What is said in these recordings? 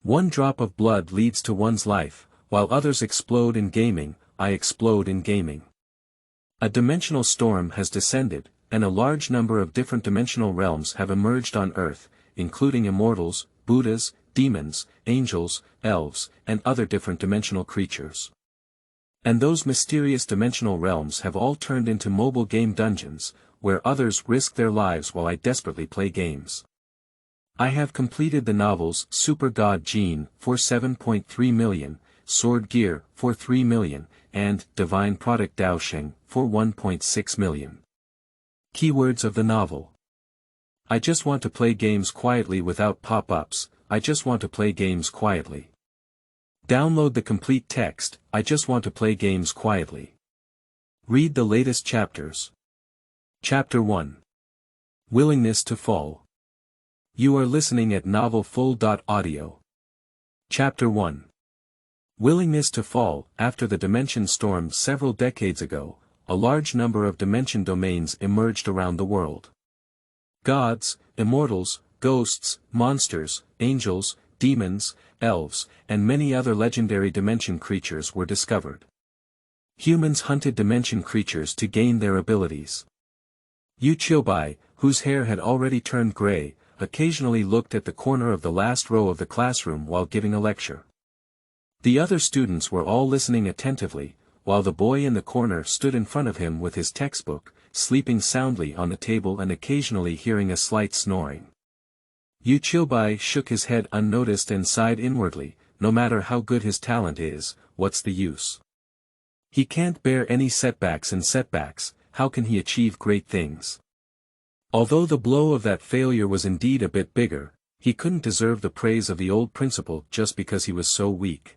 One drop of blood leads to one's life, while others explode in gaming, I explode in gaming. A dimensional storm has descended, and a large number of different dimensional realms have emerged on Earth, including immortals, Buddhas, demons, angels, elves, and other different dimensional creatures. And those mysterious dimensional realms have all turned into mobile game dungeons, where others risk their lives while I desperately play games. I have completed the novels Super God Gene for 7.3 million, Sword Gear for 3 million, and Divine Product Daosheng for 1.6 million. Keywords of the novel. I just want to play games quietly without pop-ups, I just want to play games quietly. Download the complete text, I just want to play games quietly. Read the latest chapters. Chapter 1. Willingness to Fall. You are listening at novelfull.audio. Chapter 1. Willingness to Fall. After the dimension storm several decades ago, a large number of dimension domains emerged around the world. Gods, immortals, ghosts, monsters, angels, demons, elves, and many other legendary dimension creatures were discovered. Humans hunted dimension creatures to gain their abilities. Yu Qiubai, whose hair had already turned gray, occasionally looked at the corner of the last row of the classroom while giving a lecture. The other students were all listening attentively, while the boy in the corner stood in front of him with his textbook, sleeping soundly on the table and occasionally hearing a slight snoring. Yu Qiubai shook his head unnoticed and sighed inwardly, no matter how good his talent is, what's the use? He can't bear any setbacks and setbacks, how can he achieve great things? Although the blow of that failure was indeed a bit bigger, he couldn't deserve the praise of the old principal just because he was so weak.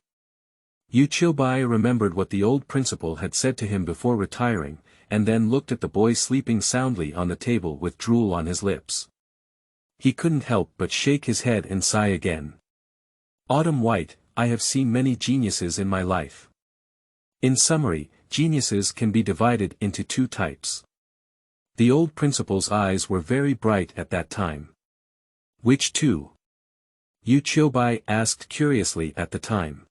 Yu Qiubai remembered what the old principal had said to him before retiring, and then looked at the boy sleeping soundly on the table with drool on his lips. He couldn't help but shake his head and sigh again. Autumn White, I have seen many geniuses in my life. In summary, geniuses can be divided into two types. The old principal's eyes were very bright at that time. Which two? Yu Qiubai asked curiously at the time.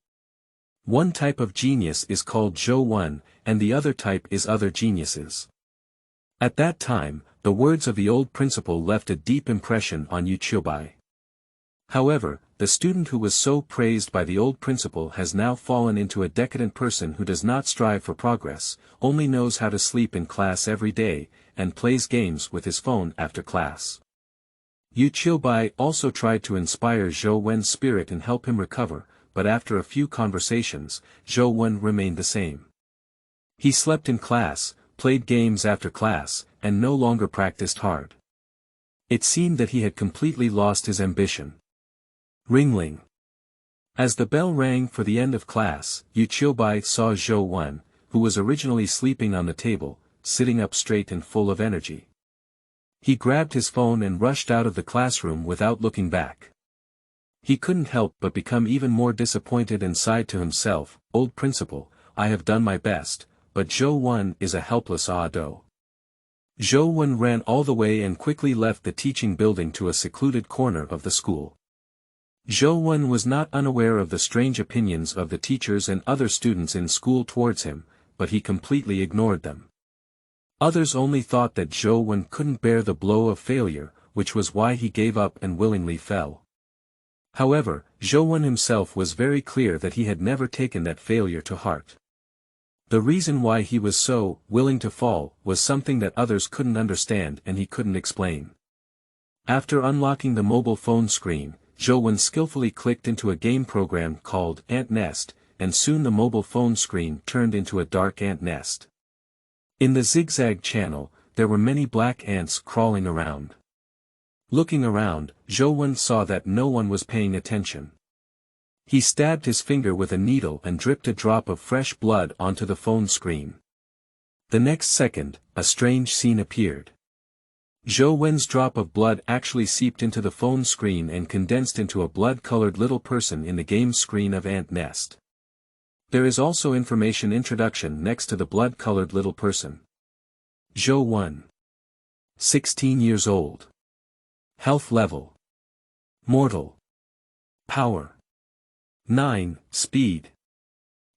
One type of genius is called Zhou, and the other type is other geniuses. At that time, the words of the old principal left a deep impression on Yu Qiubai. However, the student who was so praised by the old principal has now fallen into a decadent person who does not strive for progress, only knows how to sleep in class every day, and plays games with his phone after class. Yu Qiubai also tried to inspire Zhou Wen's spirit and help him recover, but after a few conversations, Zhou Wen remained the same. He slept in class, played games after class, and no longer practiced hard. It seemed that he had completely lost his ambition. Ringling. As the bell rang for the end of class, Yu Qiubai saw Zhou Wen, who was originally sleeping on the table, sitting up straight and full of energy. He grabbed his phone and rushed out of the classroom without looking back. He couldn't help but become even more disappointed and sighed to himself, "Old principal, I have done my best, but Zhou Wen is a helpless ado." Zhou Wen ran all the way and quickly left the teaching building to a secluded corner of the school. Zhou Wen was not unaware of the strange opinions of the teachers and other students in school towards him, but he completely ignored them. Others only thought that Zhou Wen couldn't bear the blow of failure, which was why he gave up and willingly fell. However, Zhou Wen himself was very clear that he had never taken that failure to heart. The reason why he was so willing to fall was something that others couldn't understand and he couldn't explain. After unlocking the mobile phone screen, Zhou Wen skillfully clicked into a game program called Ant Nest, and soon the mobile phone screen turned into a dark ant nest. In the zigzag channel, there were many black ants crawling around. Looking around, Zhou Wen saw that no one was paying attention. He stabbed his finger with a needle and dripped a drop of fresh blood onto the phone screen. The next second, a strange scene appeared. Zhou Wen's drop of blood actually seeped into the phone screen and condensed into a blood-colored little person in the game screen of Ant Nest. There is also information introduction next to the blood-colored little person. Zhou Wen. 16 years old. Health level. Mortal. Power. 9. Speed.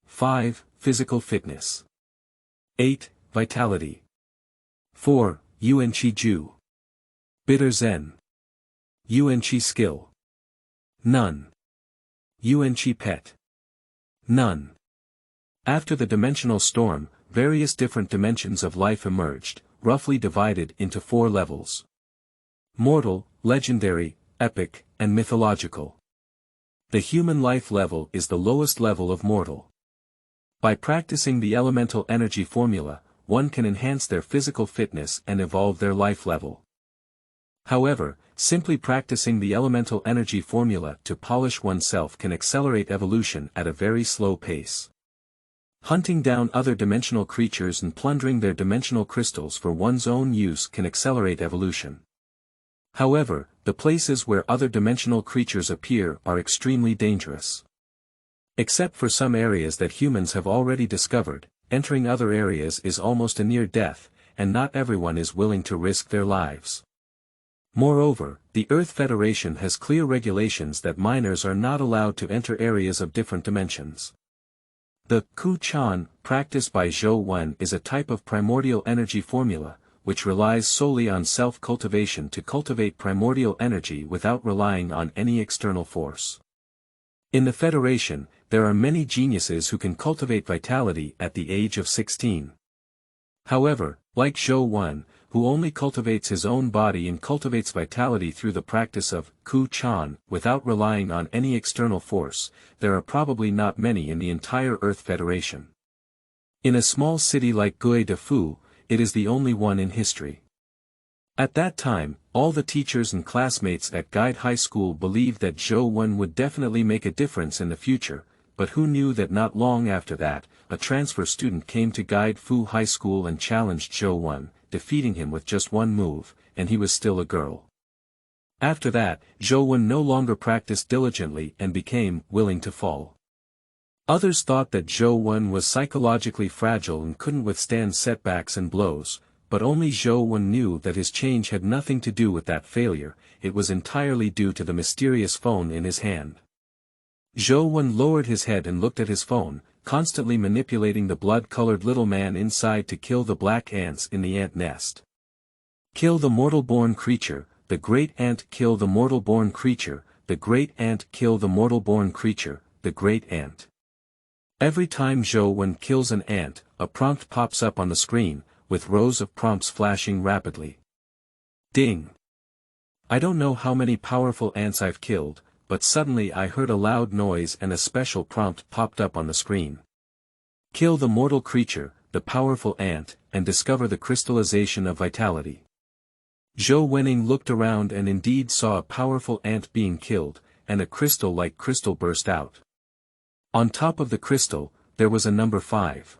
5. Physical fitness. 8. Vitality. 4. Yuanqi Ju. Bitter Zen. Yuanqi Skill. None. Yuanqi Pet. None. After the dimensional storm, various different dimensions of life emerged, roughly divided into 4 levels. Mortal, legendary, epic, and mythological. The human life level is the lowest level of mortal. By practicing the elemental energy formula, one can enhance their physical fitness and evolve their life level. However, simply practicing the elemental energy formula to polish oneself can accelerate evolution at a very slow pace. Hunting down other dimensional creatures and plundering their dimensional crystals for one's own use can accelerate evolution. However, the places where other dimensional creatures appear are extremely dangerous. Except for some areas that humans have already discovered, entering other areas is almost a near death, and not everyone is willing to risk their lives. Moreover, the Earth Federation has clear regulations that minors are not allowed to enter areas of different dimensions. The Ku Chan practiced by Zhou is a type of primordial energy formula, which relies solely on self-cultivation to cultivate primordial energy without relying on any external force. In the Federation, there are many geniuses who can cultivate vitality at the age of 16. However, like Zhou, who only cultivates his own body and cultivates vitality through the practice of Ku Chan without relying on any external force, there are probably not many in the entire Earth Federation. In a small city like Gui de Fu, it is the only one in history. At that time, all the teachers and classmates at Guide High School believed that Zhou would definitely make a difference in the future, but who knew that not long after that, a transfer student came to Guide Fu High School and challenged Zhou, defeating him with just one move, and he was still a girl. After that, Zhou no longer practiced diligently and became willing to fall. Others thought that Zhou was psychologically fragile and couldn't withstand setbacks and blows, but only Zhou knew that his change had nothing to do with that failure, it was entirely due to the mysterious phone in his hand. Zhou lowered his head and looked at his phone, constantly manipulating the blood-colored little man inside to kill the black ants in the ant nest. Kill the mortal-born creature, the great ant kill the mortal-born creature, the great ant kill the mortal-born creature, the great ant. Every time Zhou kills an ant, a prompt pops up on the screen, with rows of prompts flashing rapidly. Ding! I don't know how many powerful ants I've killed, but suddenly I heard a loud noise and a special prompt popped up on the screen. Kill the mortal creature, the powerful ant, and discover the crystallization of vitality. Zhou Wenning looked around and indeed saw a powerful ant being killed, and a crystal-like crystal burst out. On top of the crystal, there was a number 5.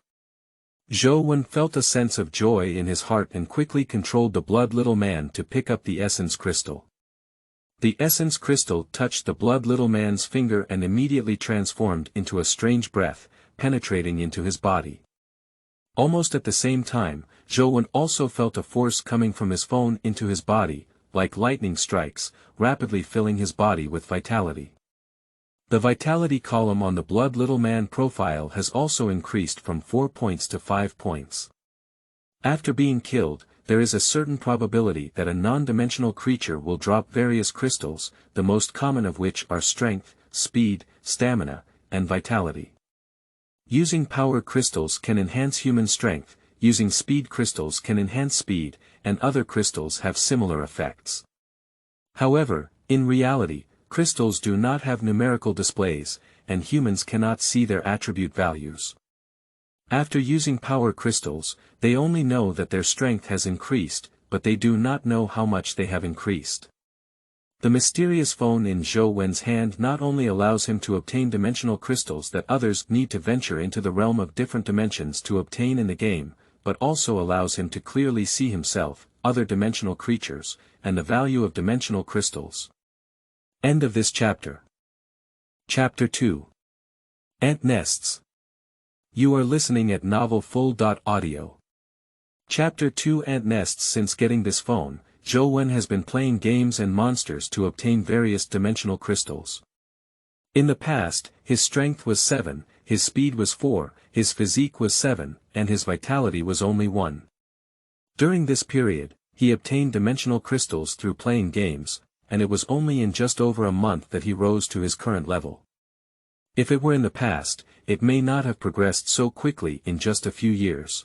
Zhou felt a sense of joy in his heart and quickly controlled the blood little man to pick up the essence crystal. The essence crystal touched the blood little man's finger and immediately transformed into a strange breath, penetrating into his body. Almost at the same time, Zhou also felt a force coming from his phone into his body, like lightning strikes, rapidly filling his body with vitality. The vitality column on the blood little man profile has also increased from 4 points to 5 points. After being killed, there is a certain probability that a non-dimensional creature will drop various crystals, the most common of which are strength, speed, stamina, and vitality. Using power crystals can enhance human strength, using speed crystals can enhance speed, and other crystals have similar effects. However, in reality, crystals do not have numerical displays, and humans cannot see their attribute values. After using power crystals, they only know that their strength has increased, but they do not know how much they have increased. The mysterious phone in Zhou hand not only allows him to obtain dimensional crystals that others need to venture into the realm of different dimensions to obtain in the game, but also allows him to clearly see himself, other dimensional creatures, and the value of dimensional crystals. End of this chapter. Chapter 2. Ant Nests. You are listening at novelfull.audio. Chapter 2 Ant Nests. Since getting this phone, Zhou has been playing games and monsters to obtain various dimensional crystals. In the past, his strength was 7, his speed was 4, his physique was 7, and his vitality was only 1. During this period, he obtained dimensional crystals through playing games, and it was only in just over a month that he rose to his current level. If it were in the past, it may not have progressed so quickly in just a few years.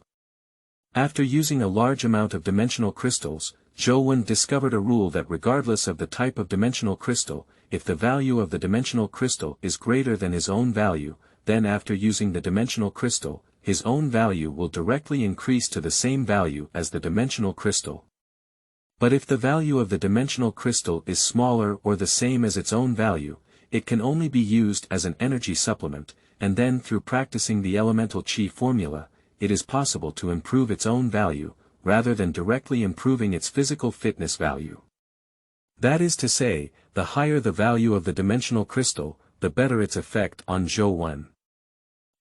After using a large amount of dimensional crystals, Zhou discovered a rule that regardless of the type of dimensional crystal, if the value of the dimensional crystal is greater than his own value, then after using the dimensional crystal, his own value will directly increase to the same value as the dimensional crystal. But if the value of the dimensional crystal is smaller or the same as its own value, it can only be used as an energy supplement, and then through practicing the elemental chi formula, it is possible to improve its own value, rather than directly improving its physical fitness value. That is to say, the higher the value of the dimensional crystal, the better its effect on Zhou.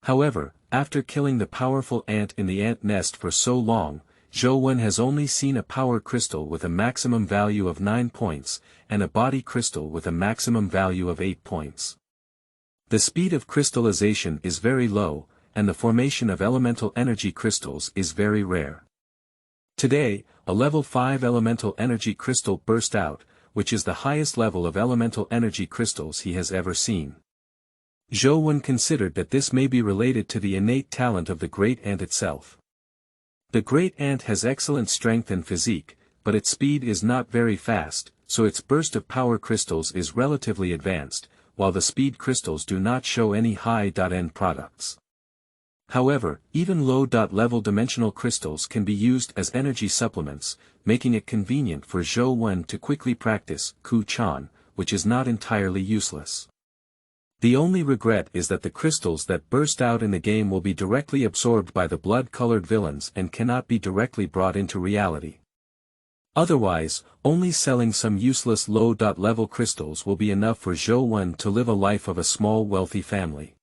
However, after killing the powerful ant in the ant nest for so long, Zhou has only seen a power crystal with a maximum value of 9 points, and a body crystal with a maximum value of 8 points. The speed of crystallization is very low, and the formation of elemental energy crystals is very rare. Today, a level 5 elemental energy crystal burst out, which is the highest level of elemental energy crystals he has ever seen. Zhou considered that this may be related to the innate talent of the great ant itself. The great ant has excellent strength and physique, but its speed is not very fast, so its burst of power crystals is relatively advanced, while the speed crystals do not show any high-end products. However, even low-level dimensional crystals can be used as energy supplements, making it convenient for Zhou to quickly practice Ku Chan, which is not entirely useless. The only regret is that the crystals that burst out in the game will be directly absorbed by the blood-colored villains and cannot be directly brought into reality. Otherwise, only selling some useless low-level crystals will be enough for Zhou to live a life of a small wealthy family.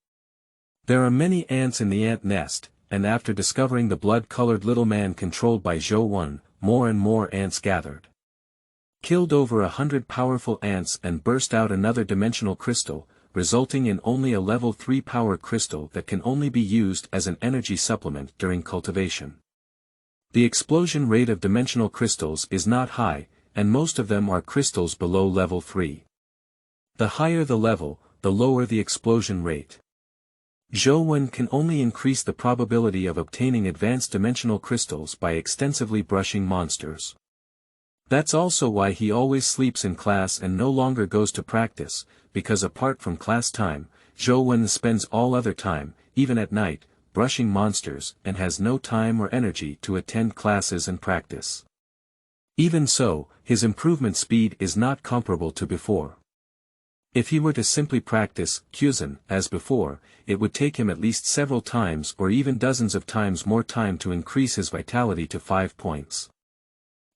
There are many ants in the ant nest, and after discovering the blood-colored little man controlled by Zhou, more and more ants gathered. Killed over 100 powerful ants and burst out another dimensional crystal, resulting in only a level 3 power crystal that can only be used as an energy supplement during cultivation. The explosion rate of dimensional crystals is not high, and most of them are crystals below level 3. The higher the level, the lower the explosion rate. Zhou can only increase the probability of obtaining advanced dimensional crystals by extensively brushing monsters. That's also why he always sleeps in class and no longer goes to practice, because apart from class time, Zhou spends all other time, even at night, brushing monsters and has no time or energy to attend classes and practice. Even so, his improvement speed is not comparable to before. If he were to simply practice Kyuzan as before, it would take him at least several times or even dozens of times more time to increase his vitality to 5 points.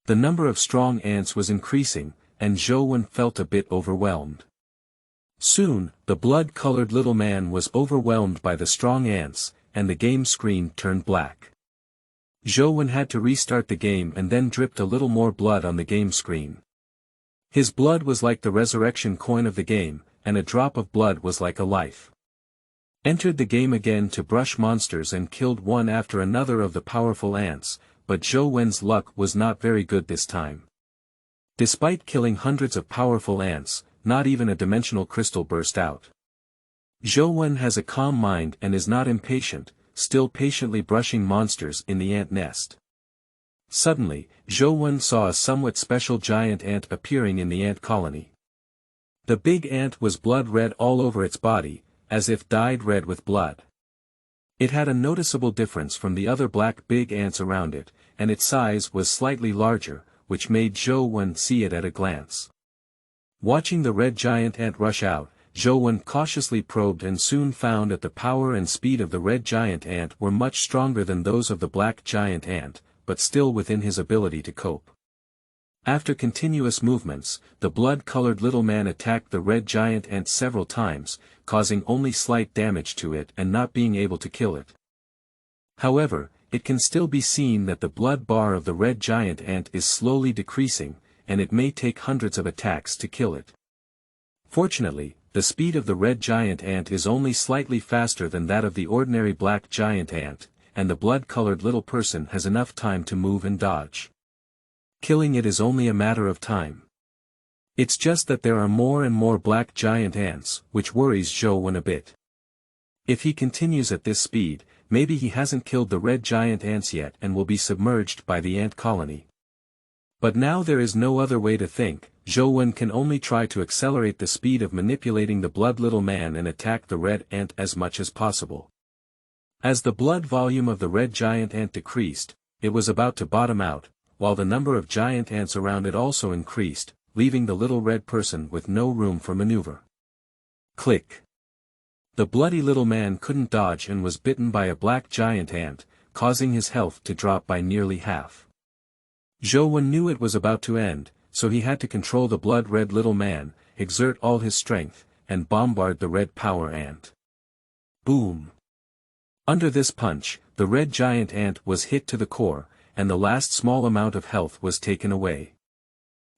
The number of strong ants was increasing, and Zhou felt a bit overwhelmed. Soon, the blood-colored little man was overwhelmed by the strong ants, and the game screen turned black. Zhou had to restart the game and then dripped a little more blood on the game screen. His blood was like the resurrection coin of the game, and a drop of blood was like a life. Entered the game again to brush monsters and killed one after another of the powerful ants, but Zhou's luck was not very good this time. Despite killing hundreds of powerful ants, not even a dimensional crystal burst out. Zhou has a calm mind and is not impatient, still patiently brushing monsters in the ant nest. Suddenly, Zhou saw a somewhat special giant ant appearing in the ant colony. The big ant was blood red all over its body, as if dyed red with blood. It had a noticeable difference from the other black big ants around it, and its size was slightly larger, which made Zhou see it at a glance. Watching the red giant ant rush out, Zhou cautiously probed and soon found that the power and speed of the red giant ant were much stronger than those of the black giant ant, but still within his ability to cope. After continuous movements, the blood-colored little man attacked the red giant ant several times, causing only slight damage to it and not being able to kill it. However, it can still be seen that the blood bar of the red giant ant is slowly decreasing, and it may take hundreds of attacks to kill it. Fortunately, the speed of the red giant ant is only slightly faster than that of the ordinary black giant ant, and the blood-colored little person has enough time to move and dodge. Killing it is only a matter of time. It's just that there are more and more black giant ants, which worries Zhou a bit. If he continues at this speed, maybe he hasn't killed the red giant ants yet and will be submerged by the ant colony. But now there is no other way to think. Zhou can only try to accelerate the speed of manipulating the blood little man and attack the red ant as much as possible. As the blood volume of the red giant ant decreased, it was about to bottom out, while the number of giant ants around it also increased, leaving the little red person with no room for maneuver. Click. The bloody little man couldn't dodge and was bitten by a black giant ant, causing his health to drop by nearly half. Zhou knew it was about to end, so he had to control the blood-red little man, exert all his strength, and bombard the red power ant. Boom! Under this punch, the red giant ant was hit to the core, and the last small amount of health was taken away.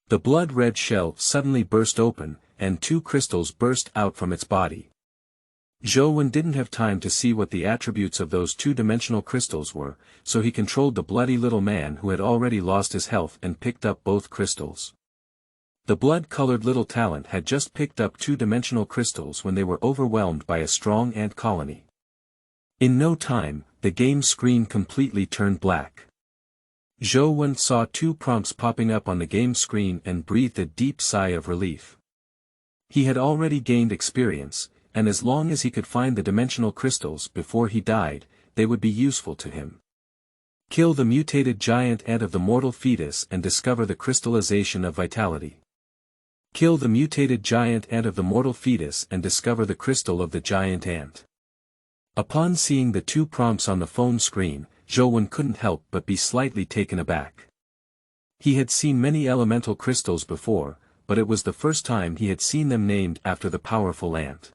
The blood-red shell suddenly burst open, and 2 crystals burst out from its body. Zhou didn't have time to see what the attributes of those 2-dimensional crystals were, so he controlled the bloody little man who had already lost his health and picked up both crystals. The blood-colored little talent had just picked up 2-dimensional crystals when they were overwhelmed by a strong ant colony. In no time, the game screen completely turned black. Zhou saw 2 prompts popping up on the game screen and breathed a deep sigh of relief. He had already gained experience, and as long as he could find the dimensional crystals before he died, they would be useful to him. Kill the mutated giant ant of the mortal fetus and discover the crystallization of vitality. Kill the mutated giant ant of the mortal fetus and discover the crystal of the giant ant. Upon seeing the 2 prompts on the phone screen, Zhou couldn't help but be slightly taken aback. He had seen many elemental crystals before, but it was the first time he had seen them named after the powerful ant.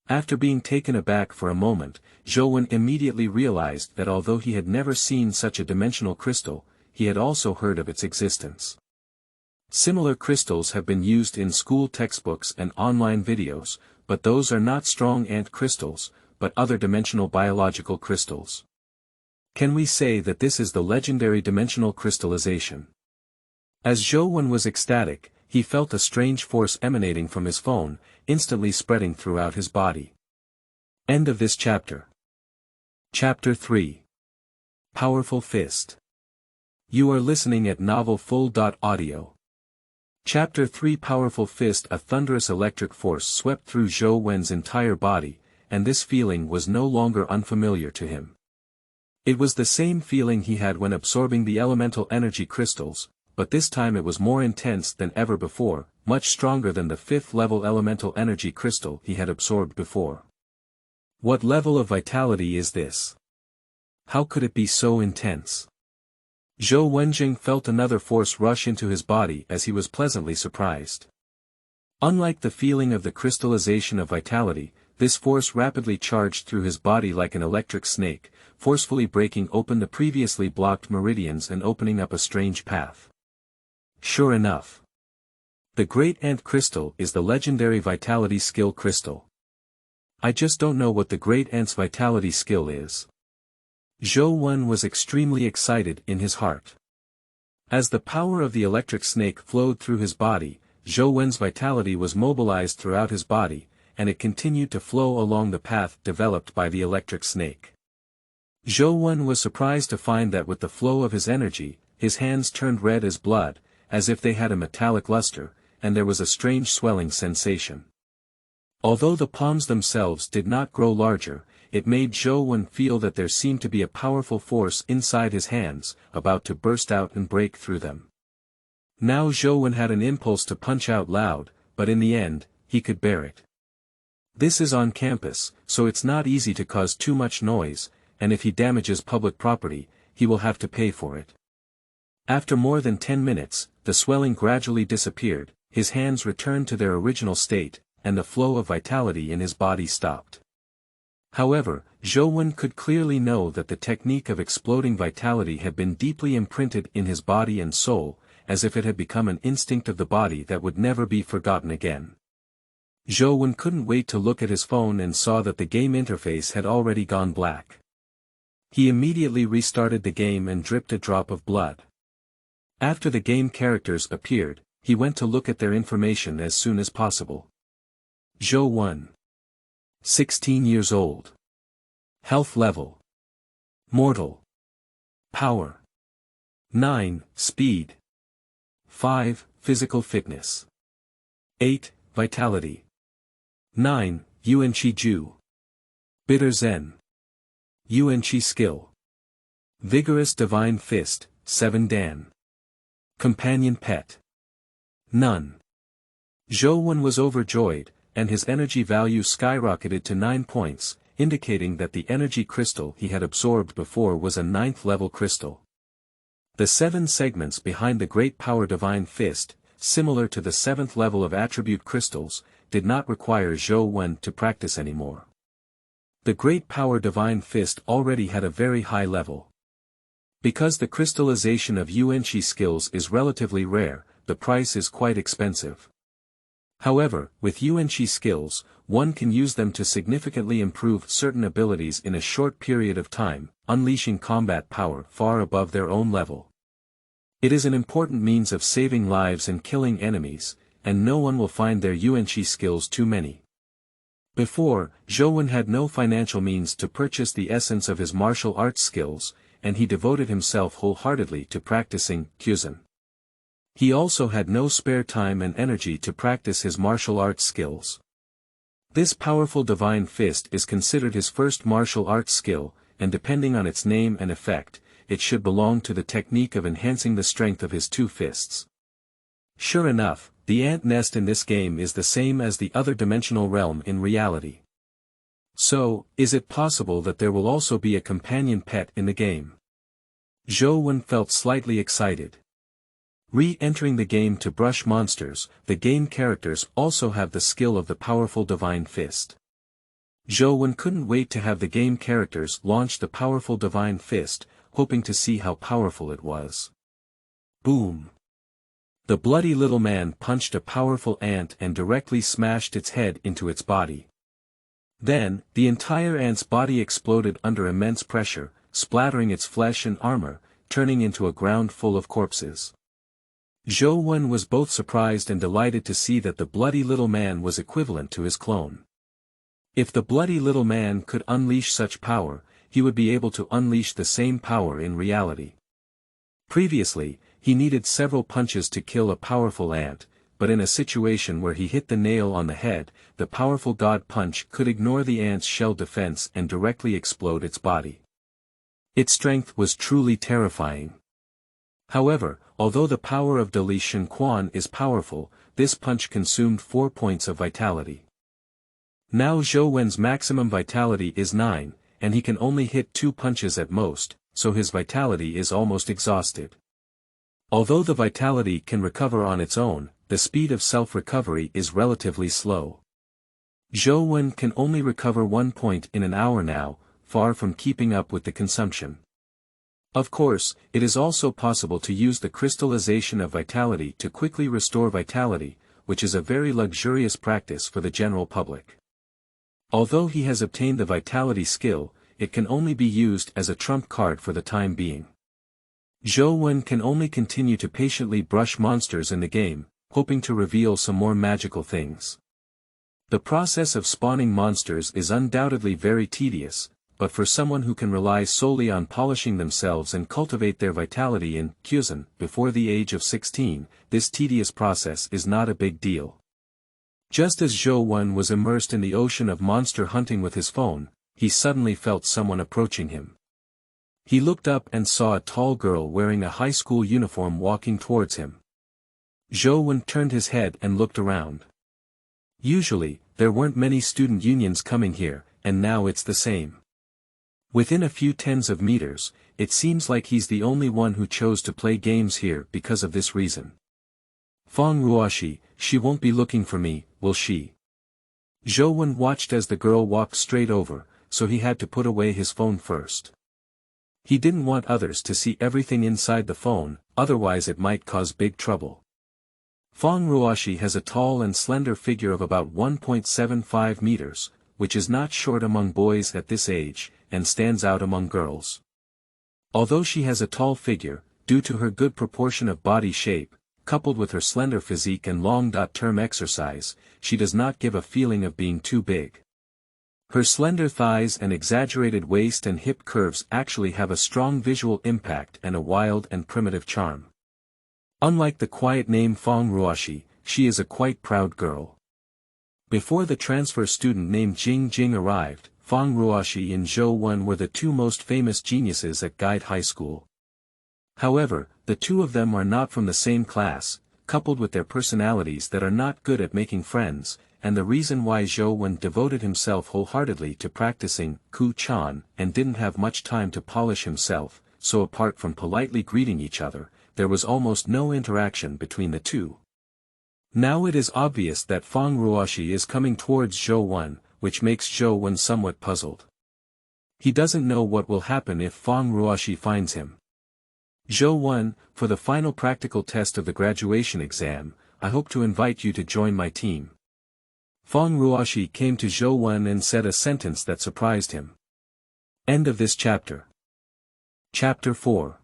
After being taken aback for a moment, Zhou immediately realized that although he had never seen such a dimensional crystal, he had also heard of its existence. Similar crystals have been used in school textbooks and online videos, but those are not strong ant crystals, but other dimensional biological crystals. Can we say that this is the legendary dimensional crystallization? As Zhou was ecstatic, he felt a strange force emanating from his phone, instantly spreading throughout his body. End of this chapter. Chapter 3. Powerful Fist. You are listening at novelfull.audio. Chapter 3. Powerful Fist. A thunderous electric force swept through Zhou entire body, and this feeling was no longer unfamiliar to him. It was the same feeling he had when absorbing the elemental energy crystals, but this time it was more intense than ever before, much stronger than the 5th-level elemental energy crystal he had absorbed before. What level of vitality is this? How could it be so intense? Zhou Wenjing felt another force rush into his body as he was pleasantly surprised. Unlike the feeling of the crystallization of vitality, this force rapidly charged through his body like an electric snake, forcefully breaking open the previously blocked meridians and opening up a strange path. Sure enough. The Great Ant Crystal is the legendary Vitality Skill Crystal. I just don't know what the Great Ant's Vitality Skill is. Zhou was extremely excited in his heart. As the power of the electric snake flowed through his body, Zhou's vitality was mobilized throughout his body, and it continued to flow along the path developed by the electric snake. Zhou was surprised to find that with the flow of his energy, his hands turned red as blood, as if they had a metallic luster, and there was a strange swelling sensation. Although the palms themselves did not grow larger, it made Zhou feel that there seemed to be a powerful force inside his hands, about to burst out and break through them. Now Zhou had an impulse to punch out loud, but in the end, he could bear it. This is on campus, so it's not easy to cause too much noise, and if he damages public property, he will have to pay for it. After more than 10 minutes, the swelling gradually disappeared, his hands returned to their original state, and the flow of vitality in his body stopped. However, Zhou could clearly know that the technique of exploding vitality had been deeply imprinted in his body and soul, as if it had become an instinct of the body that would never be forgotten again. Zhou couldn't wait to look at his phone and saw that the game interface had already gone black. He immediately restarted the game and dripped a drop of blood. After the game characters appeared, he went to look at their information as soon as possible. Zhou, 16 years old. Health level: mortal. Power: 9, speed. 5, physical fitness. 8, vitality. 9, Yuanqi Ju. Bitter Zen. Yuanqi skill. Vigorous divine fist, 7 Dan. Companion pet: none. Zhou was overjoyed, and his energy value skyrocketed to 9 points, indicating that the energy crystal he had absorbed before was a 9th level crystal. The 7 segments behind the Great Power Divine Fist, similar to the 7th level of attribute crystals, did not require Zhou to practice anymore. The Great Power Divine Fist already had a very high level. Because the crystallization of Yuanqi skills is relatively rare, the price is quite expensive. However, with Yuanqi skills, one can use them to significantly improve certain abilities in a short period of time, unleashing combat power far above their own level. It is an important means of saving lives and killing enemies, and no one will find their Yuanqi skills too many. Before, Zhou had no financial means to purchase the essence of his martial arts skills, and he devoted himself wholeheartedly to practicing Kyuzan. He also had no spare time and energy to practice his martial arts skills. This powerful divine fist is considered his first martial arts skill, and depending on its name and effect, it should belong to the technique of enhancing the strength of his 2 fists. Sure enough, the ant nest in this game is the same as the other dimensional realm in reality. So, is it possible that there will also be a companion pet in the game? Zhou felt slightly excited. Re-entering the game to brush monsters, the game characters also have the skill of the powerful divine fist. Zhou couldn't wait to have the game characters launch the powerful divine fist, hoping to see how powerful it was. Boom! The bloody little man punched a powerful ant and directly smashed its head into its body. Then, the entire ant's body exploded under immense pressure, splattering its flesh and armor, turning into a ground full of corpses. Zhou was both surprised and delighted to see that the bloody little man was equivalent to his clone. If the bloody little man could unleash such power, he would be able to unleash the same power in reality. Previously, he needed several punches to kill a powerful ant, but in a situation where he hit the nail on the head, the powerful god punch could ignore the ant's shell defense and directly explode its body. Its strength was truly terrifying. However, although the power of Dali Shen Quan is powerful, this punch consumed 4 points of vitality. Now Zhou maximum vitality is 9, and he can only hit 2 punches at most, so his vitality is almost exhausted. Although the vitality can recover on its own, the speed of self-recovery is relatively slow. Zhou can only recover 1 point in an hour now, far from keeping up with the consumption. Of course, it is also possible to use the crystallization of vitality to quickly restore vitality, which is a very luxurious practice for the general public. Although he has obtained the vitality skill, it can only be used as a trump card for the time being. Zhou can only continue to patiently brush monsters in the game, hoping to reveal some more magical things. The process of spawning monsters is undoubtedly very tedious, but for someone who can rely solely on polishing themselves and cultivate their vitality in Kyuzan before the age of 16, this tedious process is not a big deal. Just as Zhou was immersed in the ocean of monster hunting with his phone, he suddenly felt someone approaching him. He looked up and saw a tall girl wearing a high school uniform walking towards him. Zhou turned his head and looked around. Usually, there weren't many student unions coming here, and now it's the same. Within a few tens of meters, it seems like he's the only one who chose to play games here because of this reason. Fang Ruoxi, she won't be looking for me, will she? Zhou watched as the girl walked straight over, so he had to put away his phone first. He didn't want others to see everything inside the phone, otherwise it might cause big trouble. Fang Ruoxi has a tall and slender figure of about 1.75 meters, which is not short among boys at this age, and stands out among girls. Although she has a tall figure, due to her good proportion of body shape, coupled with her slender physique and long-term exercise, she does not give a feeling of being too big. Her slender thighs and exaggerated waist and hip curves actually have a strong visual impact and a wild and primitive charm. Unlike the quiet name Fang Ruoxi, she is a quite proud girl. Before the transfer student named Jing Jing arrived, Fang Ruoxi and Zhou were the two most famous geniuses at Guide High School. However, the two of them are not from the same class, coupled with their personalities that are not good at making friends, and the reason why Zhou devoted himself wholeheartedly to practicing Ku Chan and didn't have much time to polish himself, so apart from politely greeting each other, there was almost no interaction between the two. Now it is obvious that Fang Ruoxi is coming towards Zhou, which makes Zhou somewhat puzzled. He doesn't know what will happen if Fang Ruoxi finds him. Zhou, for the final practical test of the graduation exam, I hope to invite you to join my team. Fang Ruoxi came to Zhou and said a sentence that surprised him. End of this chapter. Chapter 4.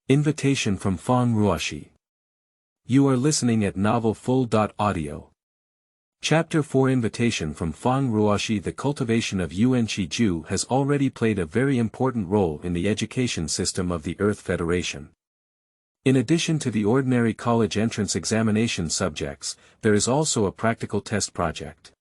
Invitation from Fang Ruoxi. You are listening at novelfull.audio. Chapter 4 Invitation from Fang Ruoxi. The cultivation of Yuanqi has already played a very important role in the education system of the Earth Federation. In addition to the ordinary college entrance examination subjects, there is also a practical test project.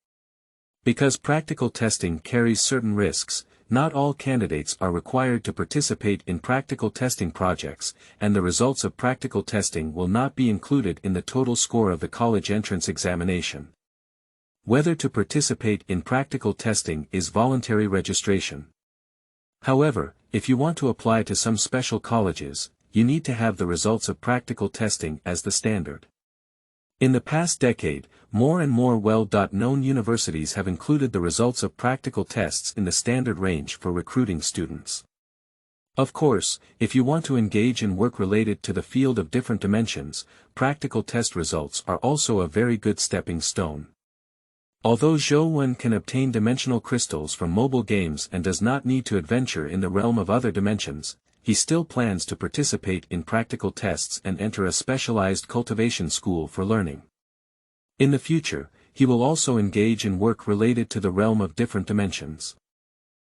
Because practical testing carries certain risks, not all candidates are required to participate in practical testing projects, and the results of practical testing will not be included in the total score of the college entrance examination. Whether to participate in practical testing is voluntary registration. However, if you want to apply to some special colleges, you need to have the results of practical testing as the standard. In the past decade, more and more well-known universities have included the results of practical tests in the standard range for recruiting students. Of course, if you want to engage in work related to the field of different dimensions, practical test results are also a very good stepping stone. Although Zhou can obtain dimensional crystals from mobile games and does not need to adventure in the realm of other dimensions, he still plans to participate in practical tests and enter a specialized cultivation school for learning. In the future, he will also engage in work related to the realm of different dimensions.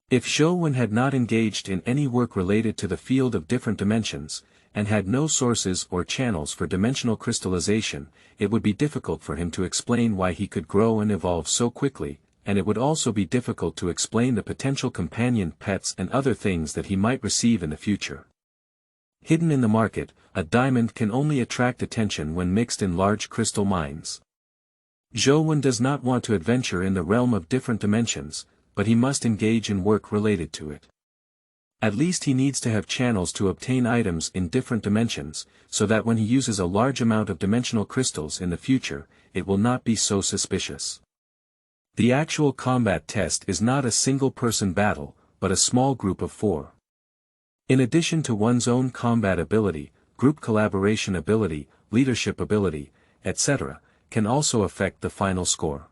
If Zhou had not engaged in any work related to the field of different dimensions, and had no sources or channels for dimensional crystallization, it would be difficult for him to explain why he could grow and evolve so quickly, and it would also be difficult to explain the potential companion pets and other things that he might receive in the future. Hidden in the market, a diamond can only attract attention when mixed in large crystal mines. Zhou does not want to adventure in the realm of different dimensions, but he must engage in work related to it. At least he needs to have channels to obtain items in different dimensions, so that when he uses a large amount of dimensional crystals in the future, it will not be so suspicious. The actual combat test is not a single-person battle, but a small group of 4. In addition to one's own combat ability, group collaboration ability, leadership ability, etc., can also affect the final score.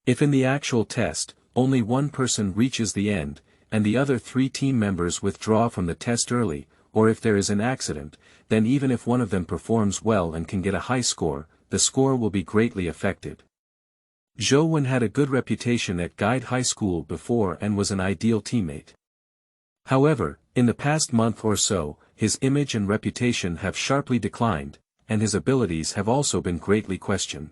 If in the actual test, only one person reaches the end, and the other 3 team members withdraw from the test early, or if there is an accident, then even if one of them performs well and can get a high score, the score will be greatly affected. Zhou had a good reputation at Guide High School before and was an ideal teammate. However, in the past month or so, his image and reputation have sharply declined, and his abilities have also been greatly questioned.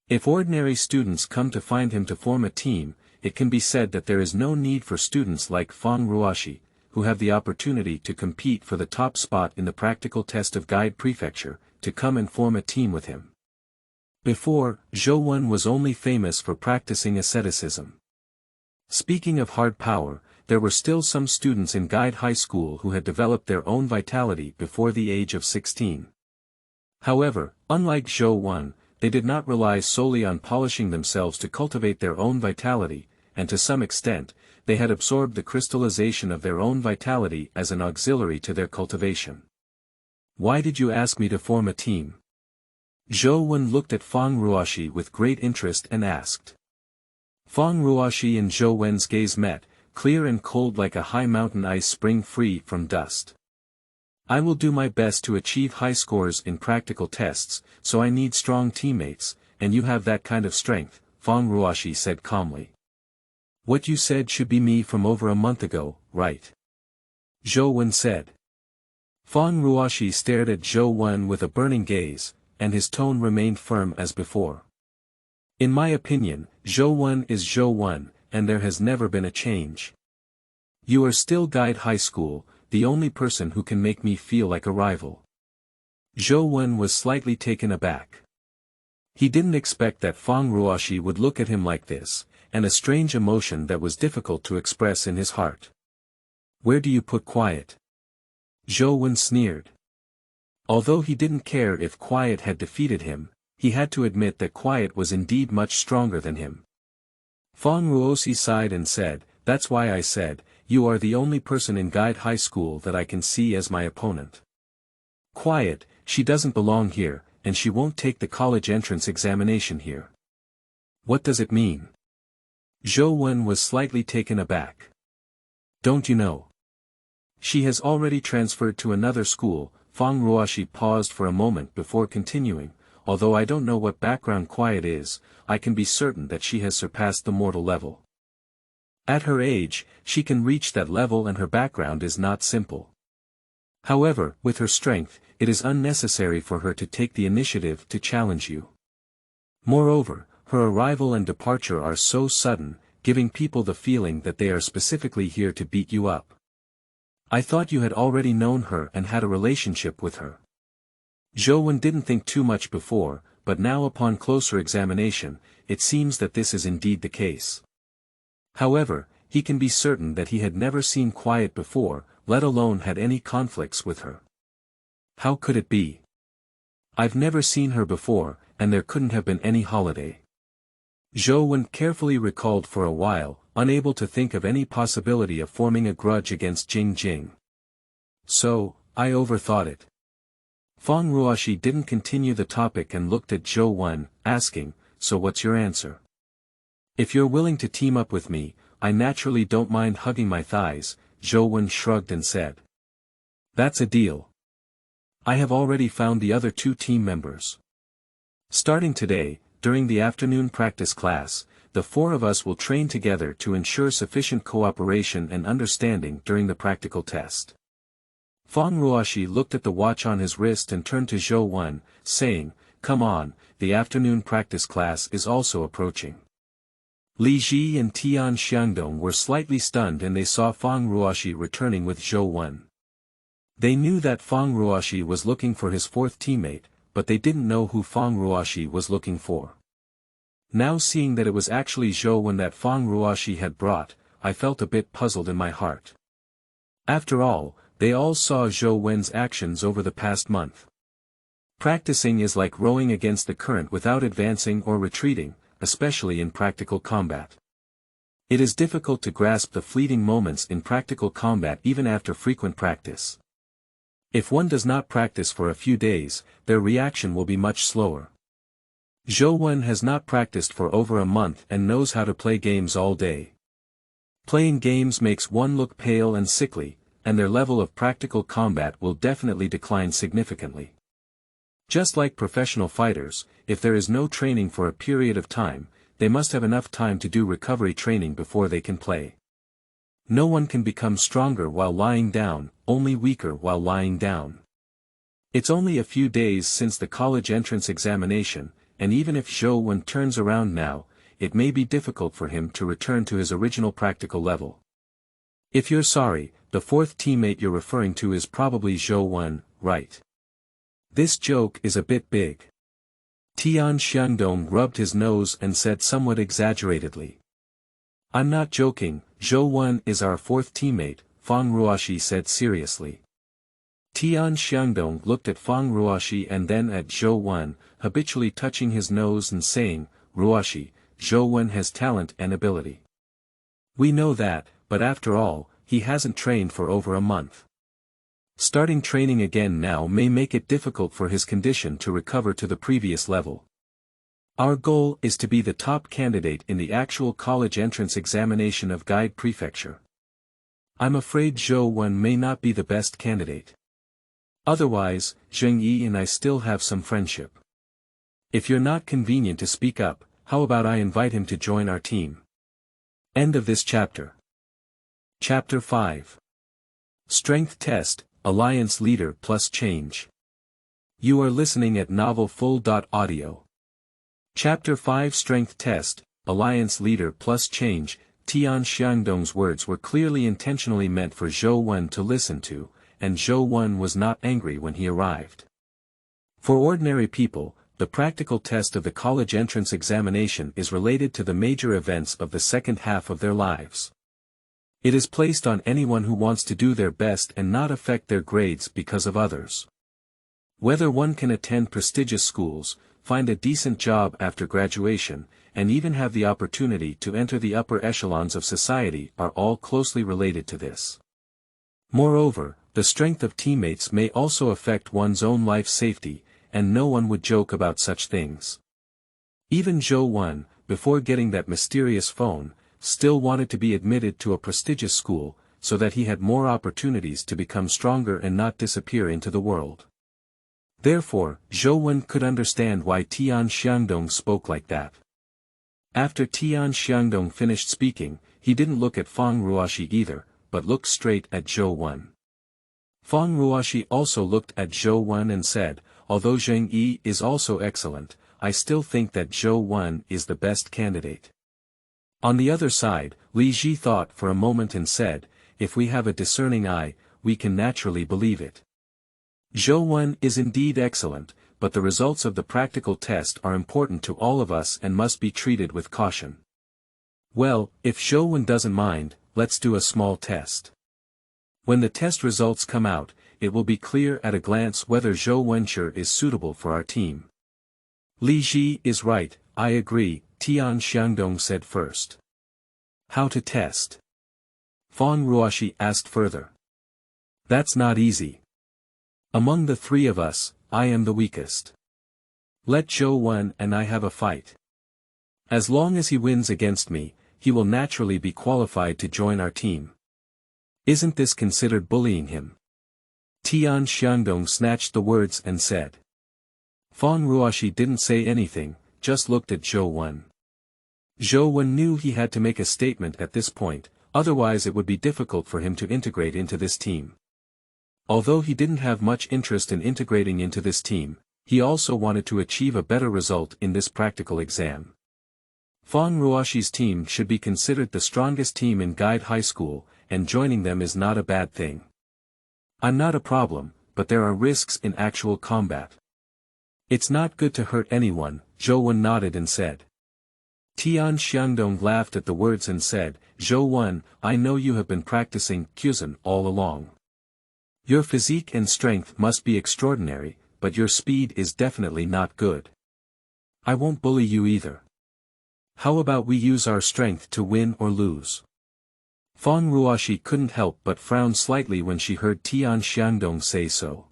If ordinary students come to find him to form a team, it can be said that there is no need for students like Fang Ruoxi, who have the opportunity to compete for the top spot in the practical test of Guide Prefecture, to come and form a team with him. Before, Zhou was only famous for practicing asceticism. Speaking of hard power, there were still some students in Guide High School who had developed their own vitality before the age of 16. However, unlike Zhou, they did not rely solely on polishing themselves to cultivate their own vitality, and to some extent, they had absorbed the crystallization of their own vitality as an auxiliary to their cultivation. Why did you ask me to form a team? Zhou looked at Fang Ruoxi with great interest and asked. Fang Ruoxi and Zhou gaze met, clear and cold like a high mountain ice spring free from dust. I will do my best to achieve high scores in practical tests, so I need strong teammates, and you have that kind of strength, Fang Ruoxi said calmly. What you said should be me from over a month ago, right? Zhou said. Fang Ruoxi stared at Zhou with a burning gaze, and his tone remained firm as before. In my opinion, Zhou is Zhou, and there has never been a change. You are still Guide High School, the only person who can make me feel like a rival. Zhou was slightly taken aback. He didn't expect that Fang Ruoxi would look at him like this, and a strange emotion that was difficult to express in his heart. Where do you put quiet? Zhou sneered. Although he didn't care if quiet had defeated him, he had to admit that quiet was indeed much stronger than him. Fang Ruoxi sighed and said, that's why I said, you are the only person in Guide High School that I can see as my opponent. Quiet, she doesn't belong here, and she won't take the college entrance examination here. What does it mean? Zhou was slightly taken aback. Don't you know? She has already transferred to another school. Fang Ruoxi paused for a moment before continuing, although I don't know what background quiet is, I can be certain that she has surpassed the mortal level. At her age, she can reach that level and her background is not simple. However, with her strength, it is unnecessary for her to take the initiative to challenge you. Moreover, her arrival and departure are so sudden, giving people the feeling that they are specifically here to beat you up. I thought you had already known her and had a relationship with her. Zhou didn't think too much before, but now upon closer examination, it seems that this is indeed the case. However, he can be certain that he had never seen quiet before, let alone had any conflicts with her. How could it be? I've never seen her before, and there couldn't have been any holiday. Zhou carefully recalled for a while, unable to think of any possibility of forming a grudge against Jing. So, I overthought it. Fang Ruoxi didn't continue the topic and looked at Zhou, asking, so what's your answer? If you're willing to team up with me, I naturally don't mind hugging my thighs, Zhou shrugged and said. That's a deal. I have already found the other 2 team members. Starting today, during the afternoon practice class, the 4 of us will train together to ensure sufficient cooperation and understanding during the practical test. Fang Ruoxi looked at the watch on his wrist and turned to Zhou, saying, come on, the afternoon practice class is also approaching. Li Ji and Tian Xiangdong were slightly stunned and they saw Fang Ruoxi returning with Zhou. They knew that Fang Ruoxi was looking for his 4th teammate, but they didn't know who Fang Ruoxi was looking for. Now seeing that it was actually Zhou that Fang Ruoxi had brought, I felt a bit puzzled in my heart. After all, they all saw Zhou's actions over the past month. Practicing is like rowing against the current without advancing or retreating, especially in practical combat. It is difficult to grasp the fleeting moments in practical combat even after frequent practice. If one does not practice for a few days, their reaction will be much slower. Zhou has not practiced for over a month and knows how to play games all day. Playing games makes one look pale and sickly, and their level of practical combat will definitely decline significantly. Just like professional fighters, if there is no training for a period of time, they must have enough time to do recovery training before they can play. No one can become stronger while lying down, only weaker while lying down. It's only a few days since the college entrance examination, and even if Zhou turns around now, it may be difficult for him to return to his original practical level. If you're sorry, the 4th teammate you're referring to is probably Zhou, right? This joke is a bit big. Tian Xiangdong rubbed his nose and said somewhat exaggeratedly. I'm not joking, Zhou is our 4th teammate, Fang Ruoxi said seriously. Tian Xiangdong looked at Fang Ruoxi and then at Zhou, habitually touching his nose and saying, Ruoxi, Zhou has talent and ability. We know that, but after all, he hasn't trained for over a month. Starting training again now may make it difficult for his condition to recover to the previous level. Our goal is to be the top candidate in the actual college entrance examination of Guide Prefecture. I'm afraid Zhou Wen may not be the best candidate. Otherwise, Zheng Yi and I still have some friendship. If you're not convenient to speak up, how about I invite him to join our team? End of this chapter. Chapter 5. Strength Test, Alliance Leader plus Change. You are listening at novelfull.audio. Chapter 5 Strength Test, Alliance Leader plus Change. Tian Xiangdong's words were clearly intentionally meant for Zhou Wen to listen to, and Zhou Wen was not angry when he arrived. For ordinary people, the practical test of the college entrance examination is related to the major events of the second half of their lives. It is placed on anyone who wants to do their best and not affect their grades because of others. Whether one can attend prestigious schools, find a decent job after graduation, and even have the opportunity to enter the upper echelons of society are all closely related to this. Moreover, the strength of teammates may also affect one's own life safety, and no one would joke about such things. Even Zhou Wen, before getting that mysterious phone, still wanted to be admitted to a prestigious school, so that he had more opportunities to become stronger and not disappear into the world. Therefore, Zhou Wen could understand why Tian Xiangdong spoke like that. After Tian Xiangdong finished speaking, he didn't look at Fang Ruoxi either, but looked straight at Zhou Wen. Fang Ruoxi also looked at Zhou Wen and said, although Zheng Yi is also excellent, I still think that Zhou Wen is the best candidate. On the other side, Li Ji thought for a moment and said, if we have a discerning eye, we can naturally believe it. Zhou Wen is indeed excellent, but the results of the practical test are important to all of us and must be treated with caution. Well, if Zhou Wen doesn't mind, let's do a small test. When the test results come out, it will be clear at a glance whether Zhou Wenshi is suitable for our team. Li Ji is right, I agree, Tian Xiangdong said first. How to test? Fang Ruoxi asked further. That's not easy. Among the three of us, I am the weakest. Let Zhou Wen and I have a fight. As long as he wins against me, he will naturally be qualified to join our team. Isn't this considered bullying him? Tian Xiangdong snatched the words and said. Fang Ruoxi didn't say anything, just looked at Zhou Wen. Zhou Wen knew he had to make a statement at this point, otherwise it would be difficult for him to integrate into this team. Although he didn't have much interest in integrating into this team, he also wanted to achieve a better result in this practical exam. Fang Ruoxi's team should be considered the strongest team in Guide High School, and joining them is not a bad thing. I'm not a problem, but there are risks in actual combat. It's not good to hurt anyone, Zhou Wen nodded and said. Tian Xiangdong laughed at the words and said, Zhou Wen, I know you have been practicing Quzhen all along. Your physique and strength must be extraordinary, but your speed is definitely not good. I won't bully you either. How about we use our strength to win or lose? Fang Ruoxi couldn't help but frown slightly when she heard Tian Xiangdong say so.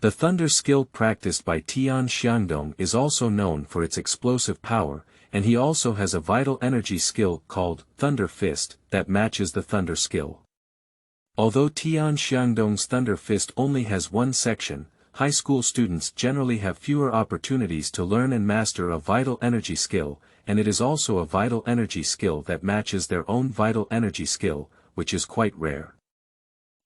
The thunder skill practiced by Tian Xiangdong is also known for its explosive power, and he also has a vital energy skill called Thunder Fist that matches the thunder skill. Although Tian Xiangdong's Thunder Fist only has one section, high school students generally have fewer opportunities to learn and master a vital energy skill, and it is also a vital energy skill that matches their own vital energy skill, which is quite rare.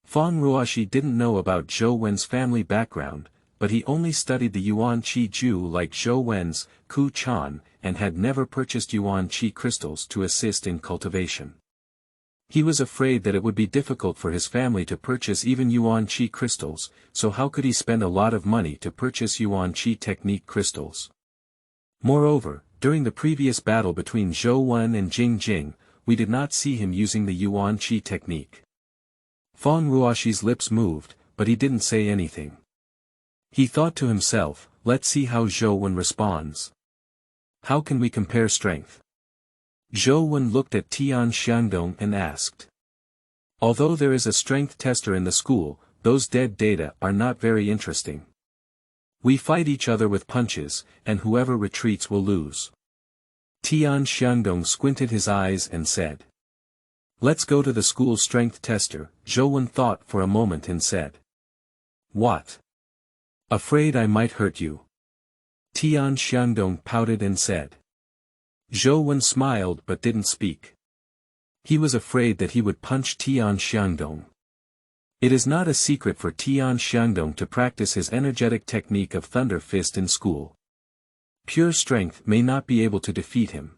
Fang Ruoxi didn't know about Zhou Wen's family background, but he only studied the Yuan Qi Ju like Zhou Wen's Ku Chan, and had never purchased Yuan Qi crystals to assist in cultivation. He was afraid that it would be difficult for his family to purchase even Yuan Qi crystals, so how could he spend a lot of money to purchase Yuan Qi technique crystals? Moreover, during the previous battle between Zhou Wen and Jing Jing, we did not see him using the Yuan Qi technique. Fang Ruoxi's lips moved, but he didn't say anything. He thought to himself, let's see how Zhou Wen responds. How can we compare strength? Zhou Wen looked at Tian Xiangdong and asked. Although there is a strength tester in the school, those dead data are not very interesting. We fight each other with punches, and whoever retreats will lose. Tian Xiangdong squinted his eyes and said. Let's go to the school strength tester. Zhou thought for a moment and said. What? Afraid I might hurt you. Tian Xiangdong pouted and said. Zhou smiled but didn't speak. He was afraid that he would punch Tian Xiangdong. It is not a secret for Tian Xiangdong to practice his energetic technique of Thunder Fist in school. Pure strength may not be able to defeat him.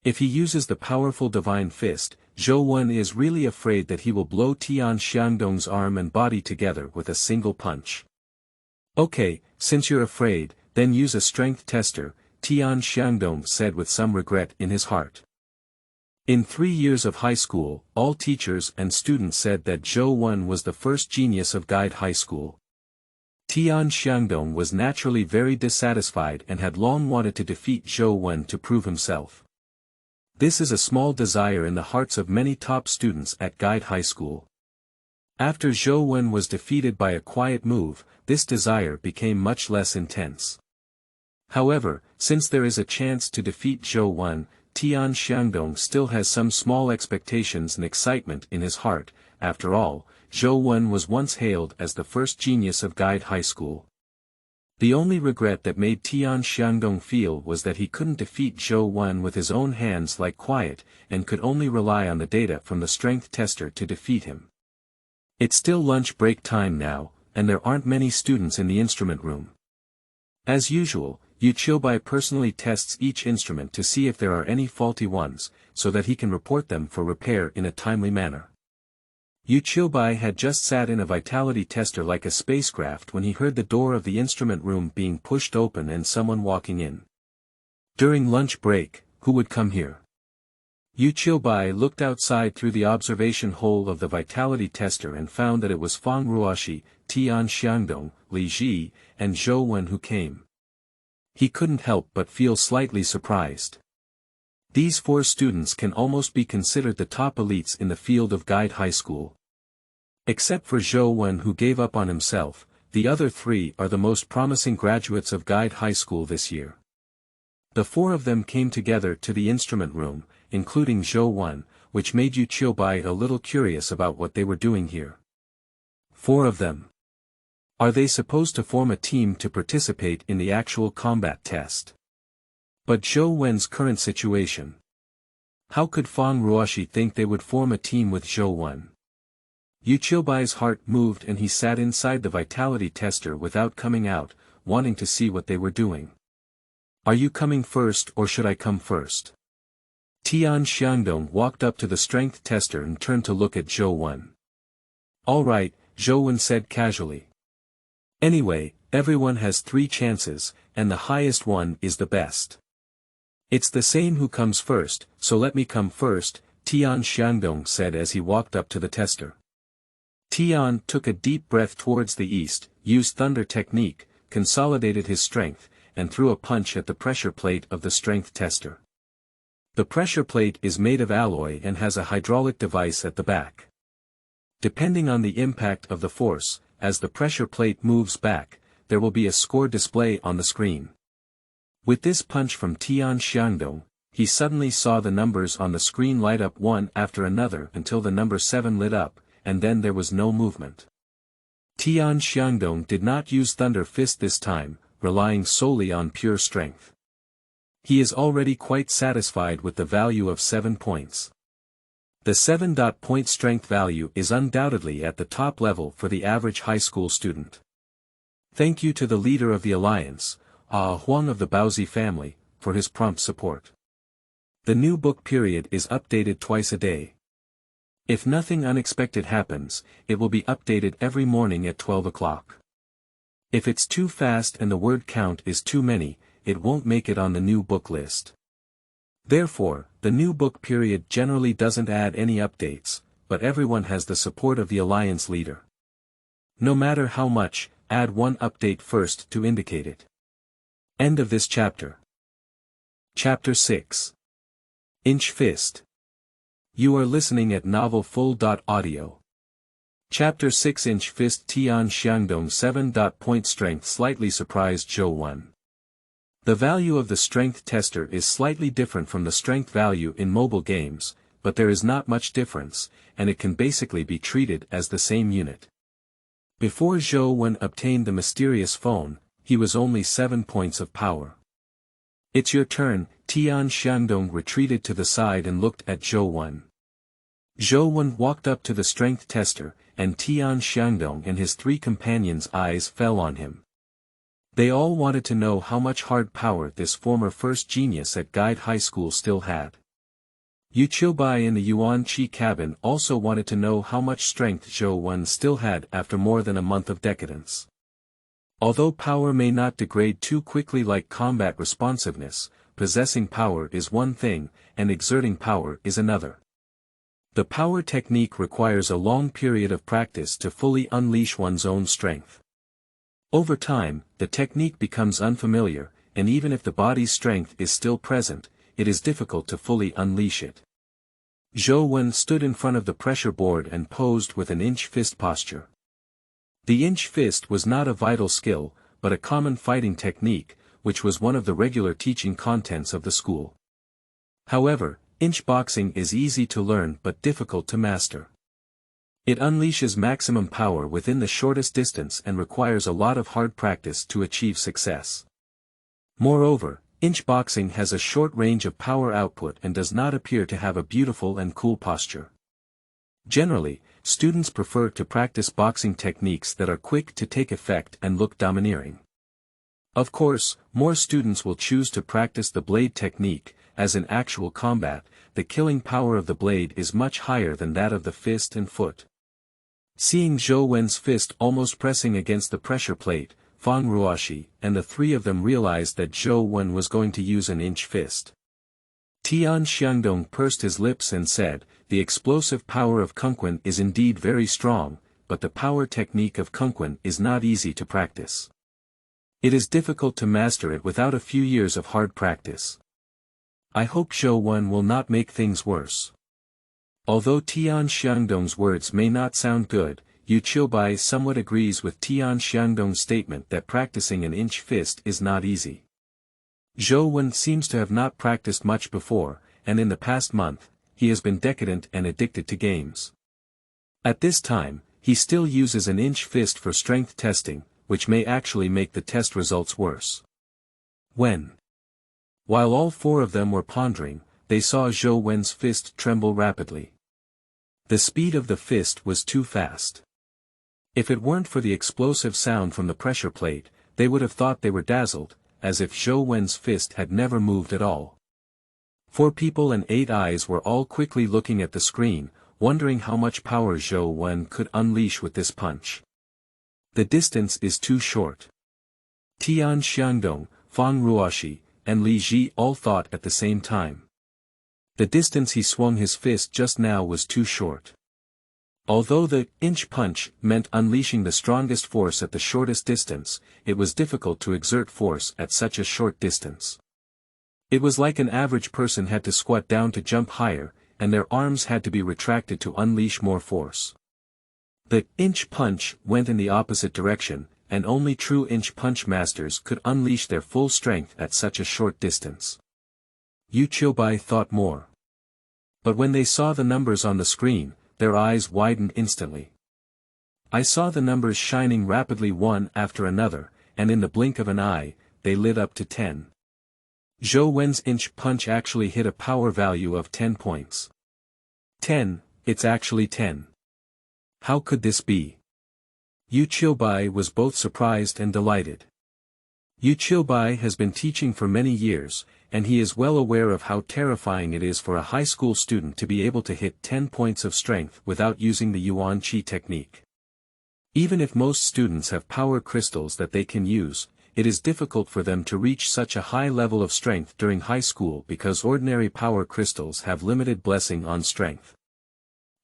If he uses the powerful Divine Fist, Zhou is really afraid that he will blow Tian Xiangdong's arm and body together with a single punch. Okay, since you're afraid, then use a strength tester, Tian Xiangdong said with some regret in his heart. In 3 years of high school, all teachers and students said that Zhou was the first genius of Guide High School. Tian Xiangdong was naturally very dissatisfied and had long wanted to defeat Zhou to prove himself. This is a small desire in the hearts of many top students at Guide High School. After Zhou was defeated by a quiet move, this desire became much less intense. However, since there is a chance to defeat Zhou, Tian Xiangdong still has some small expectations and excitement in his heart. After all, Zhou was once hailed as the first genius of Guide High School. The only regret that made Tian Xiangdong feel was that he couldn't defeat Zhou with his own hands like quiet, and could only rely on the data from the strength tester to defeat him. It's still lunch break time now, and there aren't many students in the instrument room. As usual, Yu Qiubai personally tests each instrument to see if there are any faulty ones, so that he can report them for repair in a timely manner. Yu Qiubai had just sat in a vitality tester like a spacecraft when he heard the door of the instrument room being pushed open and someone walking in. During lunch break, who would come here? Yu Qiubai looked outside through the observation hole of the vitality tester and found that it was Fang Ruoxi, Tian Xiangdong, Li Ji, and Zhou who came. He couldn't help but feel slightly surprised. These 4 students can almost be considered the top elites in the field of Guide High School. Except for Zhou who gave up on himself, the other 3 are the most promising graduates of Guide High School this year. The 4 of them came together to the instrument room, including Zhou, which made Yu Qiubai a little curious about what they were doing here. 4 of them. Are they supposed to form a team to participate in the actual combat test? But Zhou current situation. How could Fang Ruoxi think they would form a team with Zhou? Yu Qiubai's heart moved and he sat inside the vitality tester without coming out, wanting to see what they were doing. Are you coming first or should I come first? Tian Xiangdong walked up to the strength tester and turned to look at Zhou. All right, Zhou said casually. Anyway, everyone has 3 chances, and the highest one is the best. It's the same who comes first, so let me come first, Tian Xiangdong said as he walked up to the tester. Tian took a deep breath towards the east, used thunder technique, consolidated his strength, and threw a punch at the pressure plate of the strength tester. The pressure plate is made of alloy and has a hydraulic device at the back. Depending on the impact of the force, as the pressure plate moves back, there will be a score display on the screen. With this punch from Tian Xiangdong, he suddenly saw the numbers on the screen light up one after another until the number 7 lit up, and then there was no movement. Tian Xiangdong did not use Thunder Fist this time, relying solely on pure strength. He is already quite satisfied with the value of 7 points. The 7-point strength value is undoubtedly at the top level for the average high school student. Thank you to the leader of the alliance, Huang of the Baozi family, for his prompt support. The new book period is updated twice a day. If nothing unexpected happens, it will be updated every morning at 12 o'clock. If it's too fast and the word count is too many, it won't make it on the new book list. Therefore, the new book period generally doesn't add any updates, but everyone has the support of the alliance leader. No matter how much, add one update first to indicate it. End of this chapter. Chapter 6. Inch Fist. You are listening at novelfull.audio. Chapter 6-inch fist Tian Xiangdong 7. Point strength slightly surprised Zhou 1. The value of the strength tester is slightly different from the strength value in mobile games, but there is not much difference, and it can basically be treated as the same unit. Before Zhou 1 obtained the mysterious phone, he was only 7 points of power. It's your turn. Tian Xiangdong retreated to the side and looked at Zhou 1. Zhou 1 walked up to the strength tester, and Tian Xiangdong and his 3 companions' eyes fell on him. They all wanted to know how much hard power this former first genius at Guide High School still had. Yu Qiubai in the Yuan Qi cabin also wanted to know how much strength Zhou 1 still had after more than a month of decadence. Although power may not degrade too quickly like combat responsiveness, possessing power is one thing, and exerting power is another. The power technique requires a long period of practice to fully unleash one's own strength. Over time, the technique becomes unfamiliar, and even if the body's strength is still present, it is difficult to fully unleash it. Zhou 1 stood in front of the pressure board and posed with an inch fist posture. The inch fist was not a vital skill, but a common fighting technique, which was one of the regular teaching contents of the school. However, inch boxing is easy to learn but difficult to master. It unleashes maximum power within the shortest distance and requires a lot of hard practice to achieve success. Moreover, inch boxing has a short range of power output and does not appear to have a beautiful and cool posture. Generally, students prefer to practice boxing techniques that are quick to take effect and look domineering. Of course, more students will choose to practice the blade technique, as in actual combat, the killing power of the blade is much higher than that of the fist and foot. Seeing Zhou 1's fist almost pressing against the pressure plate, Fang Ruoxi and the 3 of them realized that Zhou 1 was going to use an inch fist. Tian Xiangdong pursed his lips and said, "The explosive power of Kungqun is indeed very strong, but the power technique of Kungqun is not easy to practice. It is difficult to master it without a few years of hard practice. I hope Zhou 1 will not make things worse." Although Tian Xiangdong's words may not sound good, Yu Qiubai somewhat agrees with Tian Xiangdong's statement that practicing an inch fist is not easy. Zhou 1 seems to have not practiced much before, and in the past month, he has been decadent and addicted to games. At this time, he still uses an inch fist for strength testing, which may actually make the test results worse. While all 4 of them were pondering, they saw Zhou 1's fist tremble rapidly. The speed of the fist was too fast. If it weren't for the explosive sound from the pressure plate, they would have thought they were dazzled, as if Zhou 1's fist had never moved at all. 4 people and 8 eyes were all quickly looking at the screen, wondering how much power Zhou 1 could unleash with this punch. The distance is too short. Tian Xiangdong, Fang Ruoxi, and Li Ji all thought at the same time. The distance he swung his fist just now was too short. Although the inch punch meant unleashing the strongest force at the shortest distance, it was difficult to exert force at such a short distance. It was like an average person had to squat down to jump higher, and their arms had to be retracted to unleash more force. The inch punch went in the opposite direction, and only true inch punch masters could unleash their full strength at such a short distance. Yu Qiubai thought more. But when they saw the numbers on the screen, their eyes widened instantly. I saw the numbers shining rapidly one after another, and in the blink of an eye, they lit up to 10. Zhou 1's inch punch actually hit a power value of 10 points. 10, it's actually 10. How could this be? Yu Qiubai was both surprised and delighted. Yu Qiubai has been teaching for many years, and he is well aware of how terrifying it is for a high school student to be able to hit 10 points of strength without using the Yuan Qi technique. Even if most students have power crystals that they can use, it is difficult for them to reach such a high level of strength during high school because ordinary power crystals have limited blessing on strength.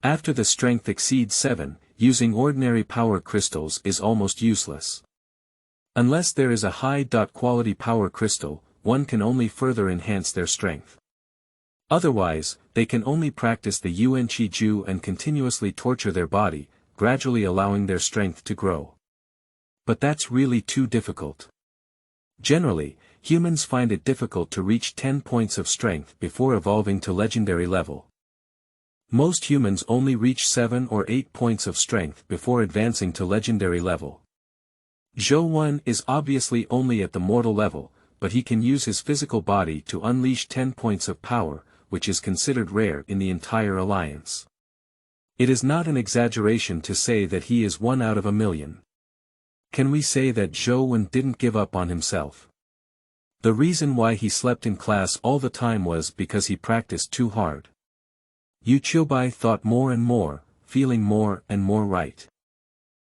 After the strength exceeds 7, using ordinary power crystals is almost useless. Unless there is a high-quality power crystal, one can only further enhance their strength. Otherwise, they can only practice the Yuan Qi Ju and continuously torture their body, gradually allowing their strength to grow. But that's really too difficult. Generally, humans find it difficult to reach 10 points of strength before evolving to legendary level. Most humans only reach 7 or 8 points of strength before advancing to legendary level. Zhou is obviously only at the mortal level, but he can use his physical body to unleash 10 points of power, which is considered rare in the entire alliance. It is not an exaggeration to say that he is 1 out of a million. Can we say that Zhou didn't give up on himself? The reason why he slept in class all the time was because he practiced too hard. Yu Qiubai thought more and more, feeling more and more right.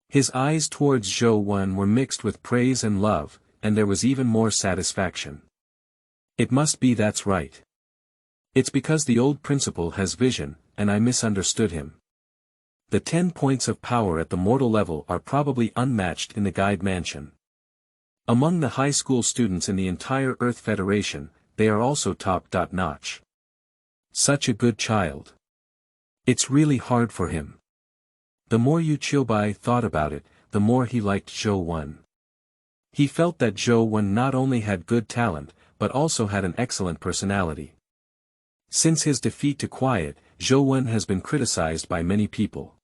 His eyes towards Zhou were mixed with praise and love, and there was even more satisfaction. It must be that's right. It's because the old principal has vision, and I misunderstood him. The 10 points of power at the mortal level are probably unmatched in the Guide Mansion. Among the high school students in the entire Earth Federation, they are also top-notch. Such a good child. It's really hard for him. The more Yu Qiubai thought about it, the more he liked Zhou. He felt that Zhou not only had good talent, but also had an excellent personality. Since his defeat to Quiet, Zhou has been criticized by many people.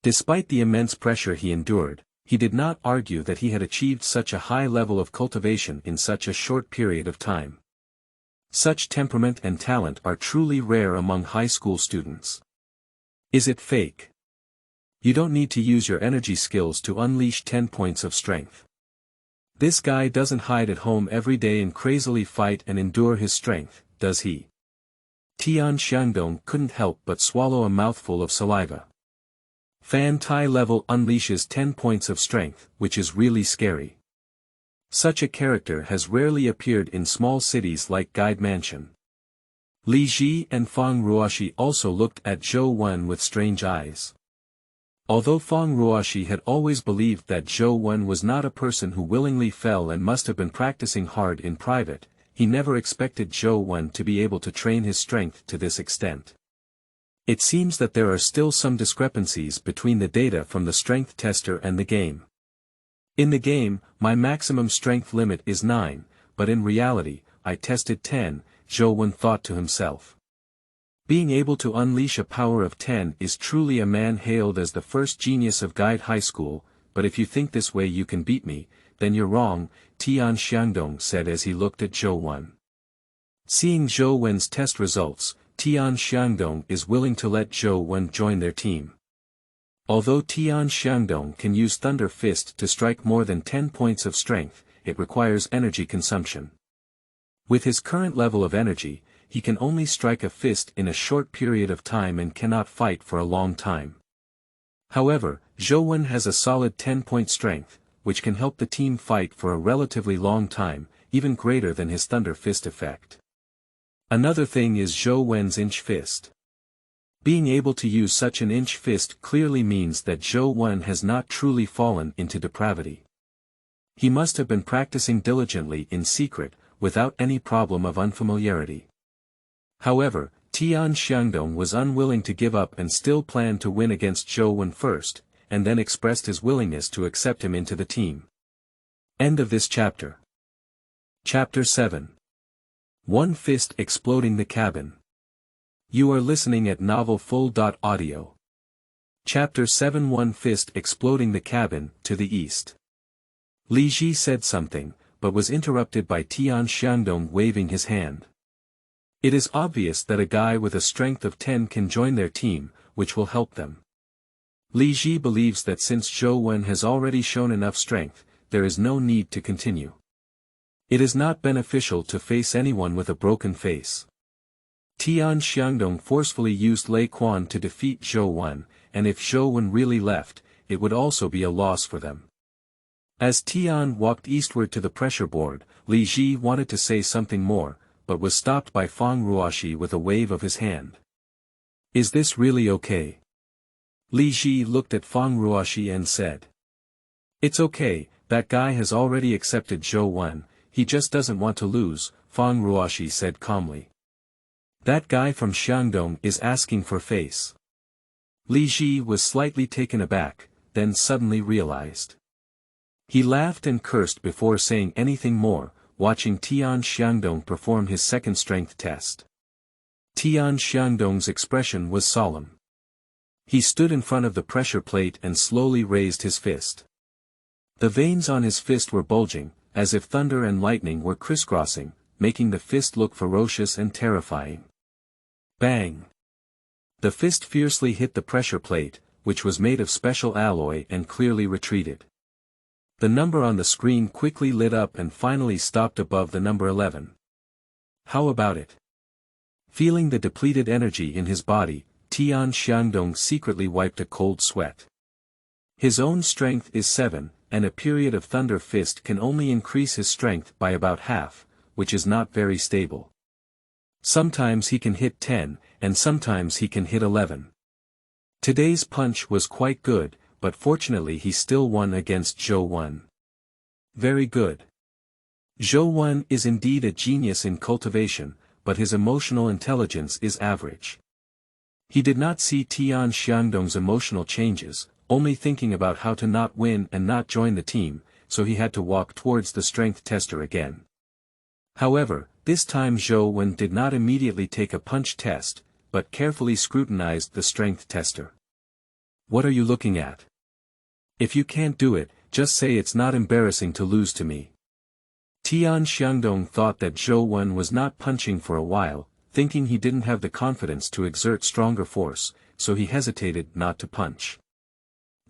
Despite the immense pressure he endured, he did not argue that he had achieved such a high level of cultivation in such a short period of time. Such temperament and talent are truly rare among high school students. Is it fake? You don't need to use your energy skills to unleash 10 points of strength. This guy doesn't hide at home every day and crazily fight and endure his strength, does he? Tian Xiangdong couldn't help but swallow a mouthful of saliva. Fan Tai level unleashes 10 points of strength, which is really scary. Such a character has rarely appeared in small cities like Guide Mansion. Li Ji and Fang Ruoxi also looked at Zhou with strange eyes. Although Fang Ruoxi had always believed that Zhou was not a person who willingly fell and must have been practicing hard in private, he never expected Zhou to be able to train his strength to this extent. It seems that there are still some discrepancies between the data from the strength tester and the game. In the game, my maximum strength limit is 9, but in reality, I tested 10, Zhou thought to himself. Being able to unleash a power of 10 is truly a man hailed as the first genius of Guide High School, but if you think this way you can beat me, then you're wrong, Tian Xiangdong said as he looked at Zhou. Seeing Zhou test results, Tian Xiangdong is willing to let Zhou join their team. Although Tian Xiangdong can use Thunder Fist to strike more than 10 points of strength, it requires energy consumption. With his current level of energy, he can only strike a fist in a short period of time and cannot fight for a long time. However, Zhou has a solid 10-point strength, which can help the team fight for a relatively long time, even greater than his Thunder Fist effect. Another thing is Zhou inch fist. Being able to use such an inch fist clearly means that Zhou has not truly fallen into depravity. He must have been practicing diligently in secret, without any problem of unfamiliarity. However, Tian Xiangdong was unwilling to give up and still planned to win against Zhou first, and then expressed his willingness to accept him into the team. End of this chapter. Chapter 7. One Fist Exploding the Cabin. You are listening at novelfull.audio. Chapter 7. One Fist Exploding the Cabin, to the east. Li Ji said something, but was interrupted by Tian Xiangdong waving his hand. It is obvious that a guy with a strength of 10 can join their team, which will help them. Li Ji believes that since Zhou has already shown enough strength, there is no need to continue. It is not beneficial to face anyone with a broken face. Tian Xiangdong forcefully used Lei Quan to defeat Zhou, and if Zhou really left, it would also be a loss for them. As Tian walked eastward to the pressure board, Li Ji wanted to say something more, but was stopped by Fang Ruoxi with a wave of his hand. Is this really okay? Li Ji looked at Fang Ruoxi and said. It's okay, that guy has already accepted Zhou, he just doesn't want to lose, Fang Ruoxi said calmly. That guy from Xiangdong is asking for face. Li Ji was slightly taken aback, then suddenly realized. He laughed and cursed before saying anything more, watching Tian Xiangdong perform his second strength test. Tian Xiangdong's expression was solemn. He stood in front of the pressure plate and slowly raised his fist. The veins on his fist were bulging, as if thunder and lightning were crisscrossing, making the fist look ferocious and terrifying. Bang! The fist fiercely hit the pressure plate, which was made of special alloy, and clearly retreated. The number on the screen quickly lit up and finally stopped above the number 11. How about it? Feeling the depleted energy in his body, Tian Xiangdong secretly wiped a cold sweat. His own strength is 7, and a period of Thunder Fist can only increase his strength by about half, which is not very stable. Sometimes he can hit 10, and sometimes he can hit 11. Today's punch was quite good, but fortunately he still won against Zhou. Very good. Zhou is indeed a genius in cultivation, but his emotional intelligence is average. He did not see Tian Xiangdong's emotional changes, only thinking about how to not win and not join the team, so he had to walk towards the strength tester again. However, this time Zhou did not immediately take a punch test, but carefully scrutinized the strength tester. What are you looking at? If you can't do it, just say it's not embarrassing to lose to me. Tian Xiangdong thought that Zhou was not punching for a while, thinking he didn't have the confidence to exert stronger force, so he hesitated not to punch.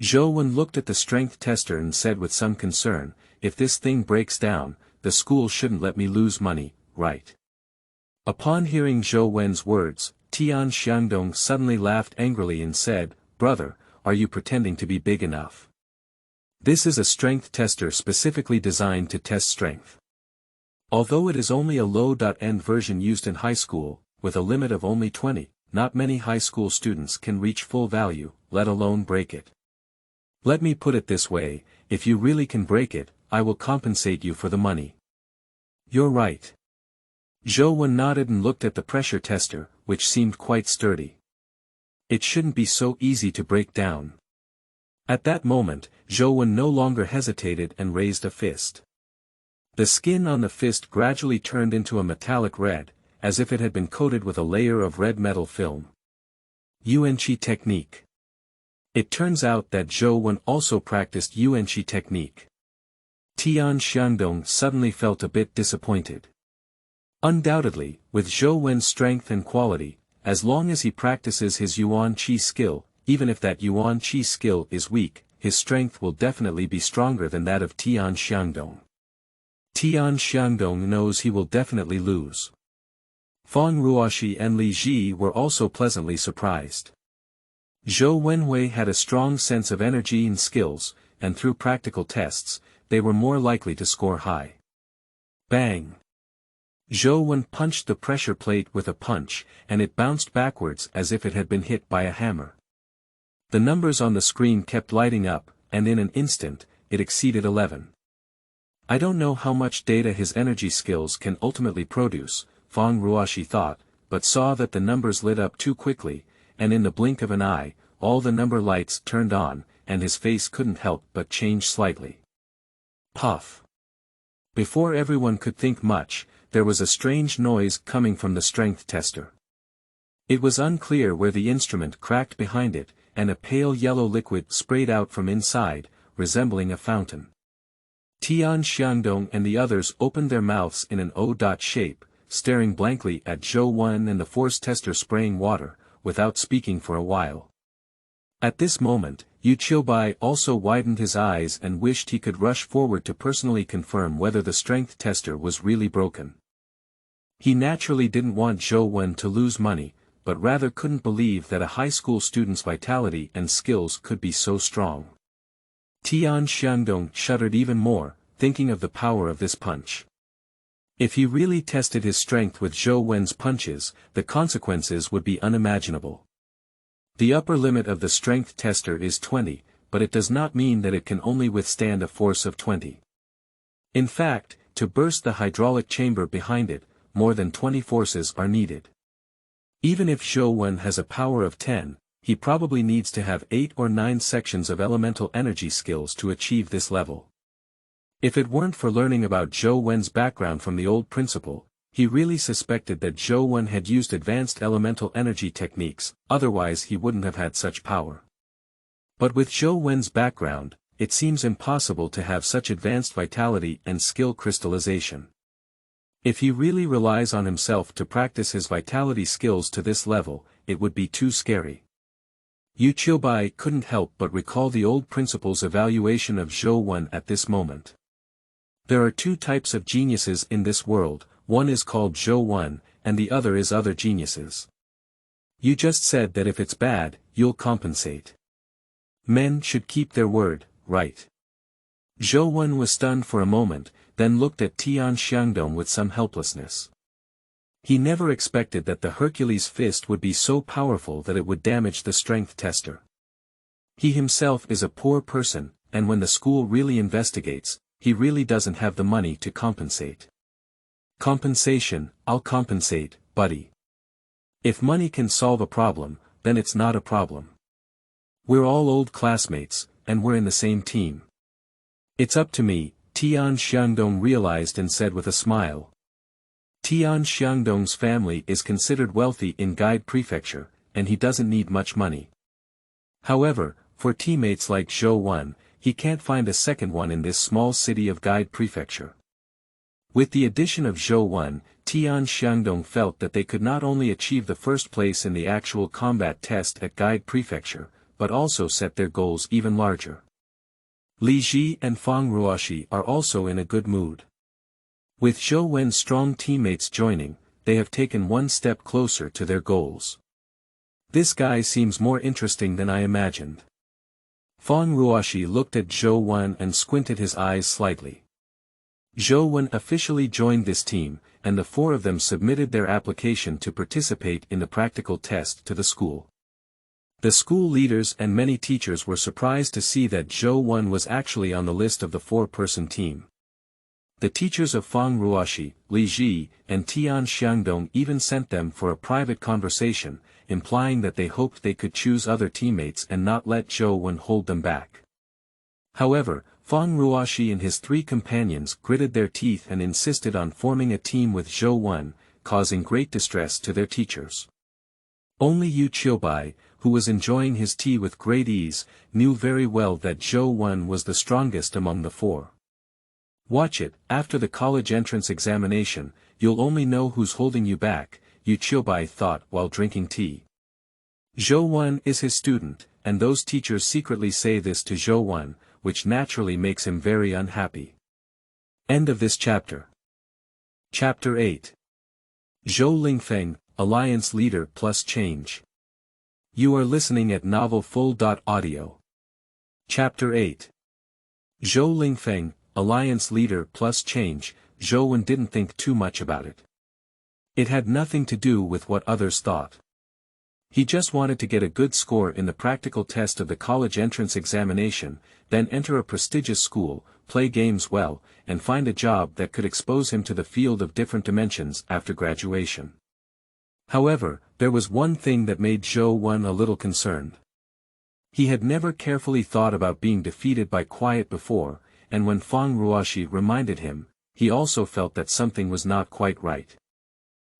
Zhou looked at the strength tester and said with some concern, "If this thing breaks down, the school shouldn't let me lose money, right?" Upon hearing Zhou's words, Tian Xiangdong suddenly laughed angrily and said, "Brother, are you pretending to be big enough? This is a strength tester specifically designed to test strength. Although it is only a low-end version used in high school, with a limit of only 20, not many high school students can reach full value, let alone break it. Let me put it this way, if you really can break it, I will compensate you for the money." "You're right." Zhou nodded and looked at the pressure tester, which seemed quite sturdy. It shouldn't be so easy to break down. At that moment, Zhou no longer hesitated and raised a fist. The skin on the fist gradually turned into a metallic red, as if it had been coated with a layer of red metal film. Yuanqi technique. It turns out that Zhou also practiced Yuanqi technique. Tian Xiangdong suddenly felt a bit disappointed. Undoubtedly, with Zhou's strength and quality, as long as he practices his Yuanqi skill, even if that Yuanqi skill is weak, his strength will definitely be stronger than that of Tian Xiangdong. Tian Xiangdong knows he will definitely lose. Fang, Ruoxi and Li Ji were also pleasantly surprised. Zhou Wenwei had a strong sense of energy and skills, and through practical tests, they were more likely to score high. Bang! Zhou punched the pressure plate with a punch, and it bounced backwards as if it had been hit by a hammer. The numbers on the screen kept lighting up, and in an instant, it exceeded 11. I don't know how much data his energy skills can ultimately produce, Fang Ruoxi thought, but saw that the numbers lit up too quickly, and in the blink of an eye, all the number lights turned on, and his face couldn't help but change slightly. Puff! Before everyone could think much, there was a strange noise coming from the strength tester. It was unclear where the instrument cracked behind it, and a pale yellow liquid sprayed out from inside, resembling a fountain. Tian Xiangdong and the others opened their mouths in an O shape, staring blankly at Zhou and the force tester spraying water, without speaking for a while. At this moment, Yu Qiubai also widened his eyes and wished he could rush forward to personally confirm whether the strength tester was really broken. He naturally didn't want Zhou to lose money, but rather couldn't believe that a high school student's vitality and skills could be so strong. Tian Xiangdong shuddered even more, thinking of the power of this punch. If he really tested his strength with Zhou's punches, the consequences would be unimaginable. The upper limit of the strength tester is 20, but it does not mean that it can only withstand a force of 20. In fact, to burst the hydraulic chamber behind it, more than 20 forces are needed. Even if Zhou has a power of 10, he probably needs to have 8 or 9 sections of elemental energy skills to achieve this level. If it weren't for learning about Zhou Wen's background from the old principal, he really suspected that Zhou Wen had used advanced elemental energy techniques, otherwise he wouldn't have had such power. But with Zhou Wen's background, it seems impossible to have such advanced vitality and skill crystallization. If he really relies on himself to practice his vitality skills to this level, it would be too scary. Yu Qiubai couldn't help but recall the old principal's evaluation of Zhou Wen at this moment. There are 2 types of geniuses in this world, one is called Zhou Wen, and the other is other geniuses. You just said that if it's bad, you'll compensate. Men should keep their word, right? Zhou Wen was stunned for a moment, then looked at Tian Xiangdong with some helplessness. He never expected that the Hercules fist would be so powerful that it would damage the strength tester. He himself is a poor person, and when the school really investigates, he really doesn't have the money to compensate. Compensation, I'll compensate, buddy. If money can solve a problem, then it's not a problem. We're all old classmates, and we're in the same team. It's up to me, Tian Xiangdong realized and said with a smile. Tian Xiangdong's family is considered wealthy in Guide Prefecture, and he doesn't need much money. However, for teammates like Zhou Wen, he can't find a second one in this small city of Guide Prefecture. With the addition of Zhou Wen, Tian Xiangdong felt that they could not only achieve the first place in the actual combat test at Guide Prefecture, but also set their goals even larger. Li Ji and Fang Ruoxi are also in a good mood. With Zhou Wen's strong teammates joining, they have taken one step closer to their goals. This guy seems more interesting than I imagined. Fang Ruoxi looked at Zhou Wen and squinted his eyes slightly. Zhou Wen officially joined this team, and the 4 of them submitted their application to participate in the practical test to the school. The school leaders and many teachers were surprised to see that Zhou Wen was actually on the list of the 4-person team. The teachers of Fang Ruoxi, Li Ji, and Tian Xiangdong even sent them for a private conversation, implying that they hoped they could choose other teammates and not let Zhou Wen hold them back. However, Fang Ruoxi and his 3 companions gritted their teeth and insisted on forming a team with Zhou Wen, causing great distress to their teachers. Only Yu Qiubai, who was enjoying his tea with great ease, knew very well that Zhou Wen was the strongest among the 4. Watch it, after the college entrance examination, you'll only know who's holding you back, Yu Qiubai thought while drinking tea. Zhou Wen is his student, and those teachers secretly say this to Zhou Wen, which naturally makes him very unhappy. End of this chapter. Chapter 8. Zhou Lingfeng, Alliance Leader plus Change. You are listening at novelfull.audio. Chapter 8. Zhou Lingfeng, Alliance Leader plus Change. Zhou Wen didn't think too much about it. It had nothing to do with what others thought. He just wanted to get a good score in the practical test of the college entrance examination, then enter a prestigious school, play games well, and find a job that could expose him to the field of different dimensions after graduation. However, there was one thing that made Zhou Wen a little concerned. He had never carefully thought about being defeated by Quiet before, and when Fang Ruoxi reminded him, he also felt that something was not quite right.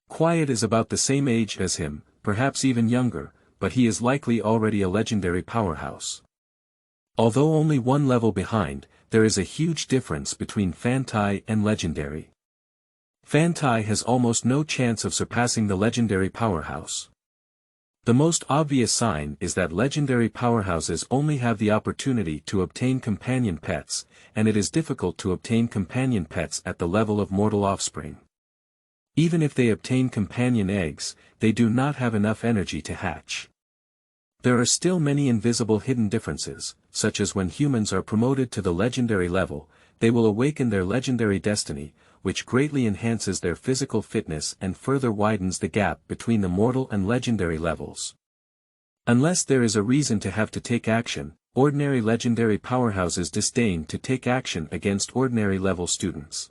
Quiet is about the same age as him, perhaps even younger, but he is likely already a legendary powerhouse. Although only one level behind, there is a huge difference between Fantai and legendary. Fantai has almost no chance of surpassing the legendary powerhouse. The most obvious sign is that legendary powerhouses only have the opportunity to obtain companion pets, and it is difficult to obtain companion pets at the level of mortal offspring. Even if they obtain companion eggs, they do not have enough energy to hatch. There are still many invisible hidden differences, such as when humans are promoted to the legendary level, they will awaken their legendary destiny, which greatly enhances their physical fitness and further widens the gap between the mortal and legendary levels. Unless there is a reason to have to take action, ordinary legendary powerhouses disdain to take action against ordinary level students.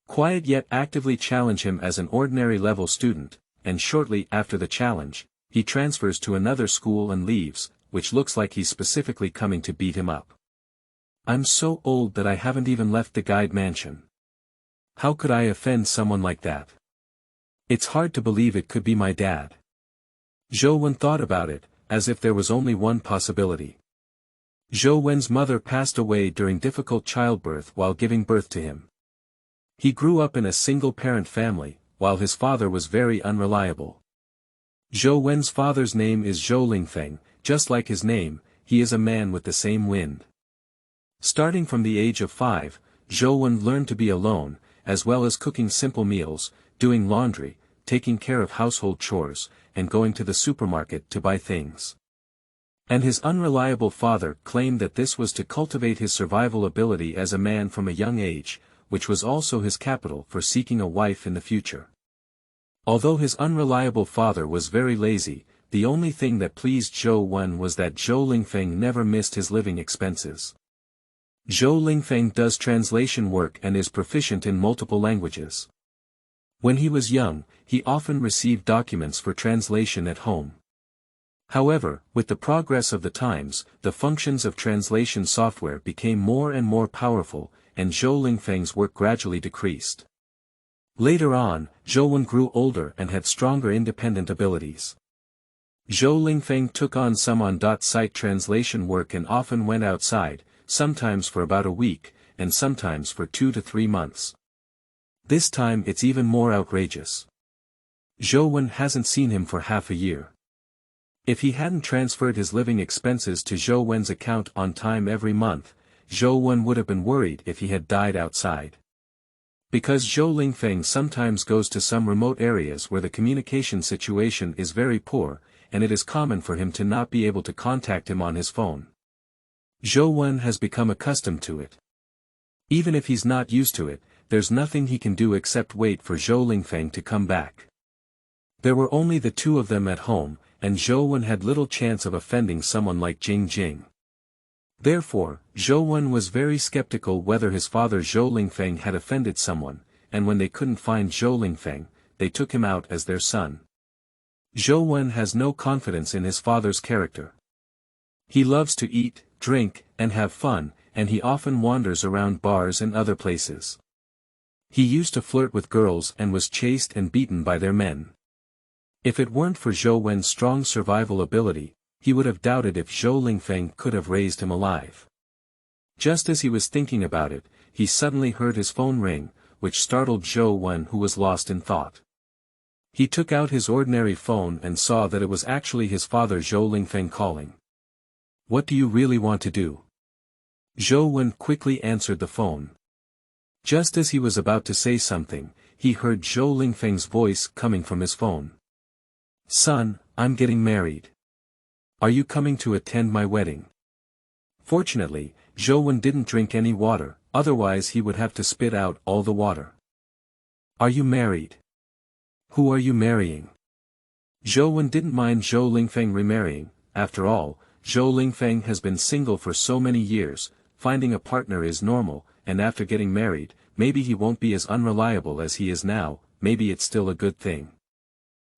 Quiet yet actively challenge him as an ordinary level student, and shortly after the challenge, he transfers to another school and leaves, which looks like he's specifically coming to beat him up. I'm so old that I haven't even left the guide mansion. How could I offend someone like that? It's hard to believe it could be my dad. Zhou Wen thought about it, as if there was only one possibility. Zhou Wen's mother passed away during difficult childbirth while giving birth to him. He grew up in a single-parent family, while his father was very unreliable. Zhou Wen's father's name is Zhou Lingfeng, just like his name, he is a man with the same wind. Starting from the age of 5, Zhou Wen learned to be alone, as well as cooking simple meals, doing laundry, taking care of household chores, and going to the supermarket to buy things. And his unreliable father claimed that this was to cultivate his survival ability as a man from a young age, which was also his capital for seeking a wife in the future. Although his unreliable father was very lazy, the only thing that pleased Zhou Wen was that Zhou Lingfeng never missed his living expenses. Zhou Lingfeng does translation work and is proficient in multiple languages. When he was young, he often received documents for translation at home. However, with the progress of the times, the functions of translation software became more and more powerful, and Zhou Lingfeng's work gradually decreased. Later on, Zhou Wen grew older and had stronger independent abilities. Zhou Lingfeng took on some on-site translation work and often went outside, sometimes for about a week, and sometimes for 2 to 3 months. This time it's even more outrageous. Zhou Wen hasn't seen him for half a year. If he hadn't transferred his living expenses to Zhou Wen's account on time every month, Zhou Wen would have been worried if he had died outside. Because Zhou Lingfeng sometimes goes to some remote areas where the communication situation is very poor, and it is common for him to not be able to contact him on his phone. Zhou Wen has become accustomed to it. Even if he's not used to it, there's nothing he can do except wait for Zhou Lingfeng to come back. There were only the two of them at home, and Zhou Wen had little chance of offending someone like Jing Jing. Therefore, Zhou Wen was very skeptical whether his father Zhou Lingfeng had offended someone, and when they couldn't find Zhou Lingfeng, they took him out as their son. Zhou Wen has no confidence in his father's character. He loves to eat, drink, and have fun, and he often wanders around bars and other places. He used to flirt with girls and was chased and beaten by their men. If it weren't for Zhou Wen's strong survival ability, he would have doubted if Zhou Lingfeng could have raised him alive. Just as he was thinking about it, he suddenly heard his phone ring, which startled Zhou Wen, who was lost in thought. He took out his ordinary phone and saw that it was actually his father Zhou Lingfeng calling. "What do you really want to do?" Zhou Wen quickly answered the phone. Just as he was about to say something, he heard Zhou Lingfeng's voice coming from his phone. "Son, I'm getting married. Are you coming to attend my wedding?" Fortunately, Zhou Wen didn't drink any water, otherwise he would have to spit out all the water. "Are you married? Who are you marrying?" Zhou Wen didn't mind Zhou Lingfeng remarrying. After all, Zhou Lingfeng has been single for so many years, finding a partner is normal, and after getting married, maybe he won't be as unreliable as he is now, maybe it's still a good thing.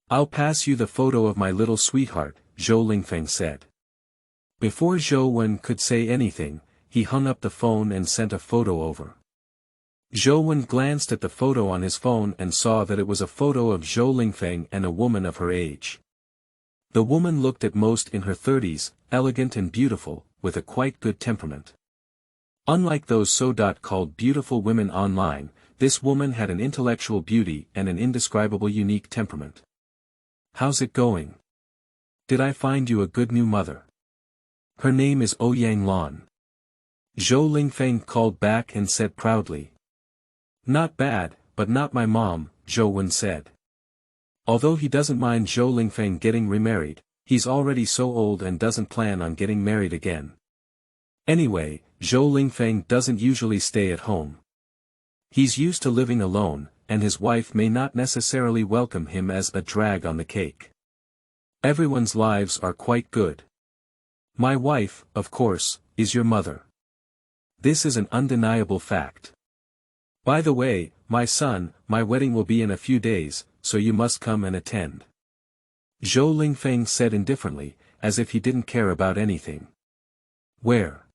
"I'll pass you the photo of my little sweetheart," Zhou Lingfeng said. Before Zhou Wen could say anything, he hung up the phone and sent a photo over. Zhou Wen glanced at the photo on his phone and saw that it was a photo of Zhou Lingfeng and a woman of her age. The woman looked at most in her 30s, elegant and beautiful, with a quite good temperament. Unlike those so-called beautiful women online, this woman had an intellectual beauty and an indescribable unique temperament. "How's it going? Did I find you a good new mother? Her name is Ouyang Lan." Zhou Lingfeng called back and said proudly. "Not bad, but not my mom," Zhou Wen said. Although he doesn't mind Zhou Lingfeng getting remarried, he's already so old and doesn't plan on getting married again. Anyway, Zhou Lingfeng doesn't usually stay at home. He's used to living alone, and his wife may not necessarily welcome him as a drag on the cake. Everyone's lives are quite good. My wife, of course, is your mother. This is an undeniable fact. By the way, my son, my wedding will be in a few days, so you must come and attend. Zhou Lingfeng said indifferently, as if he didn't care about anything. Where?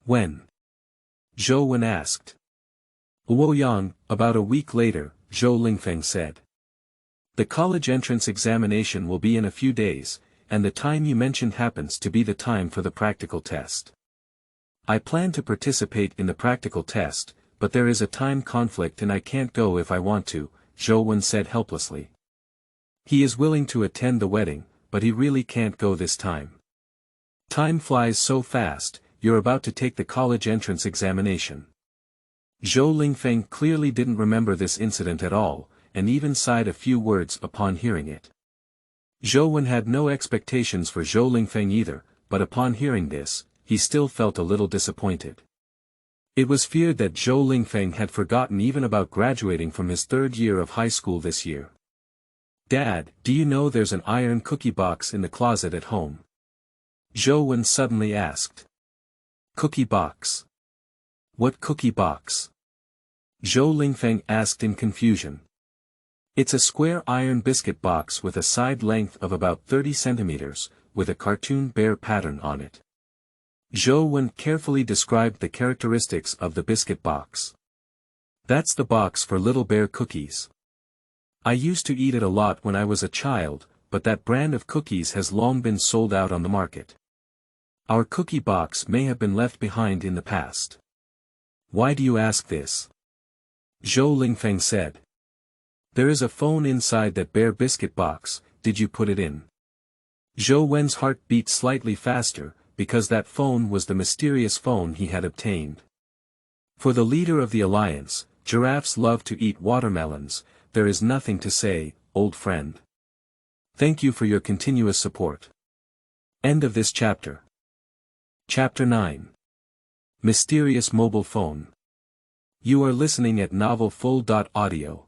When? Zhou Wen asked. Luoyang, about a week later, Zhou Lingfeng said. The college entrance examination will be in a few days, and the time you mentioned happens to be the time for the practical test. I plan to participate in the practical test, but there is a time conflict and I can't go if I want to, Zhou Wen said helplessly. He is willing to attend the wedding, but he really can't go this time. Time flies so fast, you're about to take the college entrance examination. Zhou Lingfeng clearly didn't remember this incident at all, and even sighed a few words upon hearing it. Zhou Wen had no expectations for Zhou Lingfeng either, but upon hearing this, he still felt a little disappointed. It was feared that Zhou Lingfeng had forgotten even about graduating from his third year of high school this year. Dad, do you know there's an iron cookie box in the closet at home? Zhou Wen suddenly asked. Cookie box? What cookie box? Zhou Lingfeng asked in confusion. It's a square iron biscuit box with a side length of about 30 centimeters, with a cartoon bear pattern on it. Zhou Wen carefully described the characteristics of the biscuit box. That's the box for little bear cookies. I used to eat it a lot when I was a child, but that brand of cookies has long been sold out on the market. Our cookie box may have been left behind in the past. Why do you ask this? Zhou Lingfeng said. There is a phone inside that bear biscuit box, did you put it in? Zhou Wen's heart beat slightly faster, because that phone was the mysterious phone he had obtained. For the leader of the alliance, giraffes love to eat watermelons, there is nothing to say, old friend. Thank you for your continuous support. End of this chapter. Chapter 9. Mysterious Mobile Phone. You are listening at novelfull.audio.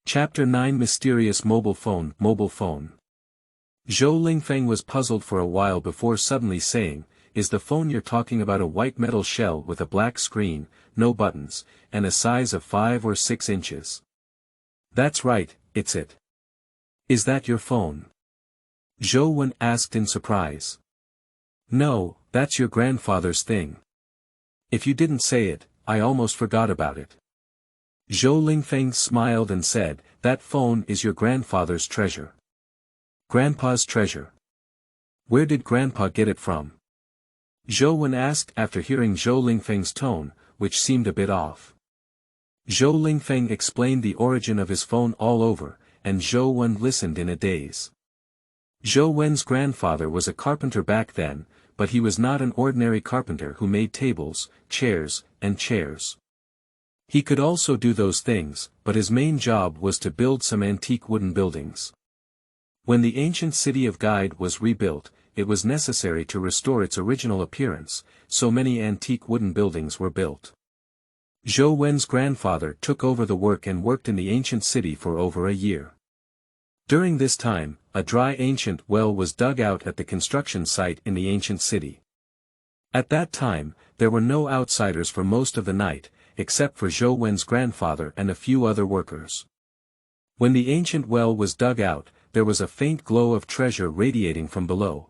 Chapter 9 Mysterious Mobile Phone. Mobile phone. Zhou Lingfeng was puzzled for a while before suddenly saying, Is the phone you're talking about a white metal shell with a black screen, no buttons, and a size of 5 or 6 inches? That's right, it's it. Is that your phone? Zhou Wen asked in surprise. No, that's your grandfather's thing. If you didn't say it, I almost forgot about it. Zhou Lingfeng smiled and said, That phone is your grandfather's treasure. Grandpa's treasure. Where did Grandpa get it from? Zhou Wen asked after hearing Zhou Lingfeng's tone, which seemed a bit off. Zhou Lingfeng explained the origin of his phone all over, and Zhou Wen listened in a daze. Zhou Wen's grandfather was a carpenter back then, but he was not an ordinary carpenter who made tables, chairs, and chairs. He could also do those things, but his main job was to build some antique wooden buildings. When the ancient city of Guide was rebuilt, it was necessary to restore its original appearance, so many antique wooden buildings were built. Zhou Wen's grandfather took over the work and worked in the ancient city for over a year. During this time, a dry ancient well was dug out at the construction site in the ancient city. At that time, there were no outsiders for most of the night, except for Zhou Wen's grandfather and a few other workers. When the ancient well was dug out, there was a faint glow of treasure radiating from below.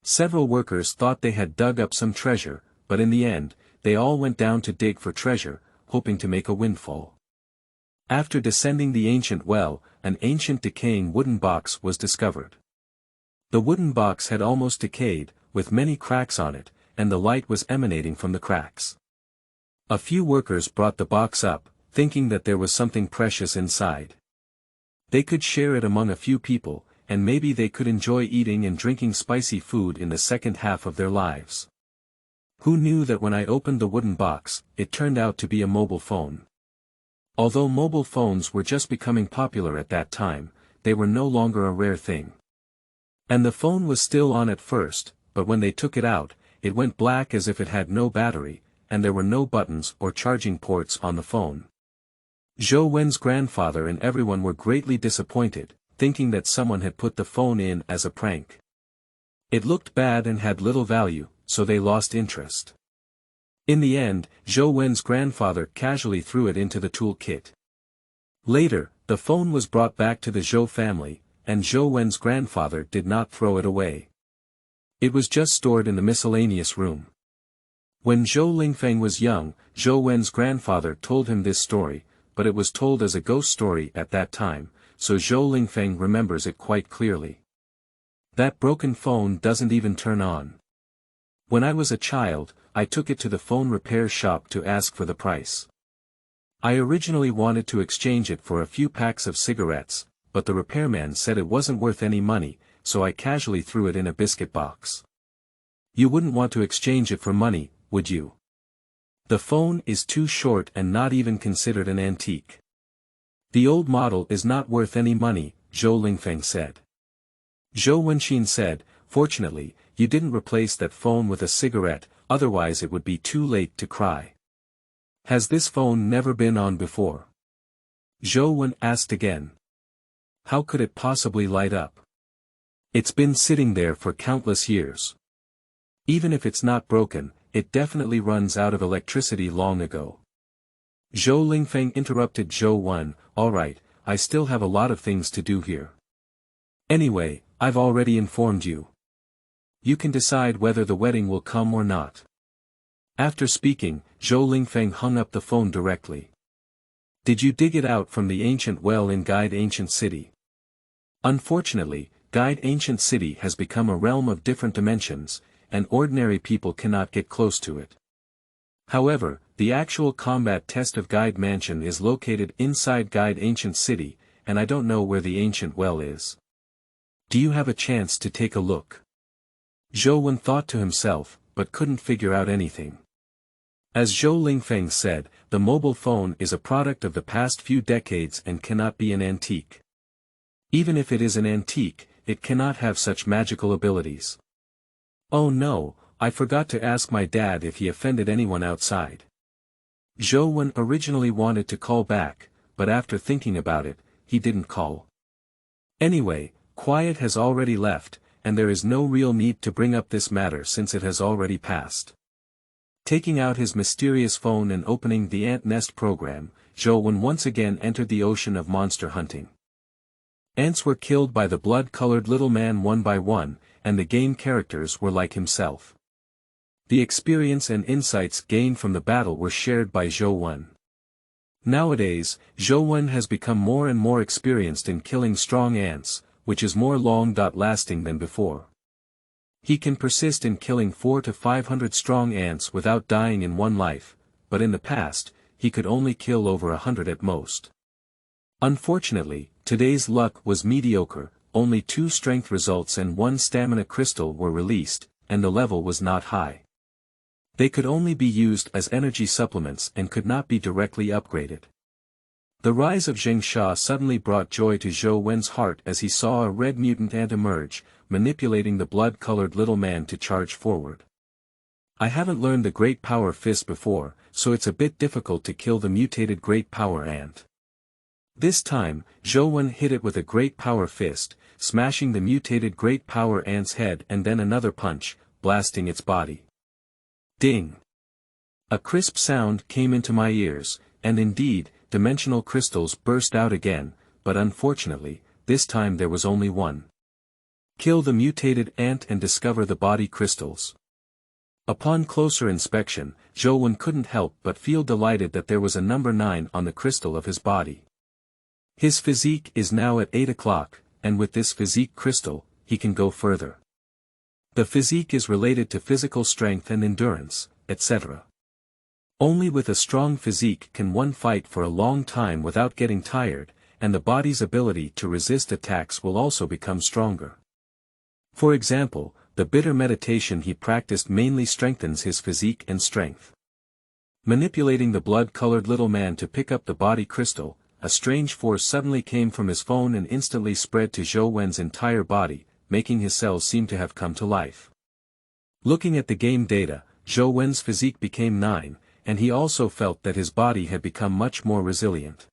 Several workers thought they had dug up some treasure, but in the end, they all went down to dig for treasure, hoping to make a windfall. After descending the ancient well, an ancient decaying wooden box was discovered. The wooden box had almost decayed, with many cracks on it, and the light was emanating from the cracks. A few workers brought the box up, thinking that there was something precious inside. They could share it among a few people, and maybe they could enjoy eating and drinking spicy food in the second half of their lives. Who knew that when I opened the wooden box, it turned out to be a mobile phone. Although mobile phones were just becoming popular at that time, they were no longer a rare thing. And the phone was still on at first, but when they took it out, it went black as if it had no battery, and there were no buttons or charging ports on the phone. Zhou Wen's grandfather and everyone were greatly disappointed, thinking that someone had put the phone in as a prank. It looked bad and had little value, so they lost interest. In the end, Zhou Wen's grandfather casually threw it into the tool kit. Later, the phone was brought back to the Zhou family, and Zhou Wen's grandfather did not throw it away. It was just stored in the miscellaneous room. When Zhou Lingfeng was young, Zhou Wen's grandfather told him this story, but it was told as a ghost story at that time, so Zhou Lingfeng remembers it quite clearly. That broken phone doesn't even turn on. When I was a child, I took it to the phone repair shop to ask for the price. I originally wanted to exchange it for a few packs of cigarettes, but the repairman said it wasn't worth any money, so I casually threw it in a biscuit box. You wouldn't want to exchange it for money, would you? The phone is too short and not even considered an antique. The old model is not worth any money, Zhou Lingfeng said. Zhou Wenxin said, fortunately, you didn't replace that phone with a cigarette, otherwise it would be too late to cry. Has this phone never been on before? Zhou Wen asked again. How could it possibly light up? It's been sitting there for countless years. Even if it's not broken, it definitely runs out of electricity long ago. Zhou Lingfeng interrupted Zhou Wen, alright, I still have a lot of things to do here. Anyway, I've already informed you. You can decide whether the wedding will come or not. After speaking, Zhou Lingfeng hung up the phone directly. Did you dig it out from the ancient well in Guide Ancient City? Unfortunately, Guide Ancient City has become a realm of different dimensions, and ordinary people cannot get close to it. However, the actual combat test of Guide Mansion is located inside Guide Ancient City, and I don't know where the ancient well is. Do you have a chance to take a look? Zhou Wen thought to himself, but couldn't figure out anything. As Zhou Lingfeng said, the mobile phone is a product of the past few decades and cannot be an antique. Even if it is an antique, it cannot have such magical abilities. Oh no, I forgot to ask my dad if he offended anyone outside. Zhou Wen originally wanted to call back, but after thinking about it, he didn't call. Anyway, Quiet has already left, and there is no real need to bring up this matter since it has already passed. Taking out his mysterious phone and opening the ant nest program, Zhou Wen once again entered the ocean of monster hunting. Ants were killed by the blood-colored little man one by one, and the game characters were like himself. The experience and insights gained from the battle were shared by Zhou Wen. Nowadays, Zhou Wen has become more and more experienced in killing strong ants, which is more long-lasting than before. He can persist in killing 400 to 500 strong ants without dying in one life, but in the past, he could only kill over 100 at most. Unfortunately, today's luck was mediocre, only 2 strength results and 1 stamina crystal were released, and the level was not high. They could only be used as energy supplements and could not be directly upgraded. The rise of Zheng Sha suddenly brought joy to Zhou Wen's heart as he saw a red mutant ant emerge, manipulating the blood-colored little man to charge forward. I haven't learned the Great Power Fist before, so it's a bit difficult to kill the mutated Great Power Ant. This time, Zhou Wen hit it with a Great Power Fist, smashing the mutated Great Power Ant's head and then another punch, blasting its body. Ding! A crisp sound came into my ears, and indeed, dimensional crystals burst out again, but unfortunately, this time there was only one. Kill the mutated ant and discover the body crystals. Upon closer inspection, Zhou Wen couldn't help but feel delighted that there was a number 9 on the crystal of his body. His physique is now at 8 o'clock, and with this physique crystal, he can go further. The physique is related to physical strength and endurance, etc. Only with a strong physique can one fight for a long time without getting tired, and the body's ability to resist attacks will also become stronger. For example, the bitter meditation he practiced mainly strengthens his physique and strength. Manipulating the blood-colored little man to pick up the body crystal, a strange force suddenly came from his phone and instantly spread to Zhou Wen's entire body, making his cells seem to have come to life. Looking at the game data, Zhou Wen's physique became 9, and he also felt that his body had become much more resilient.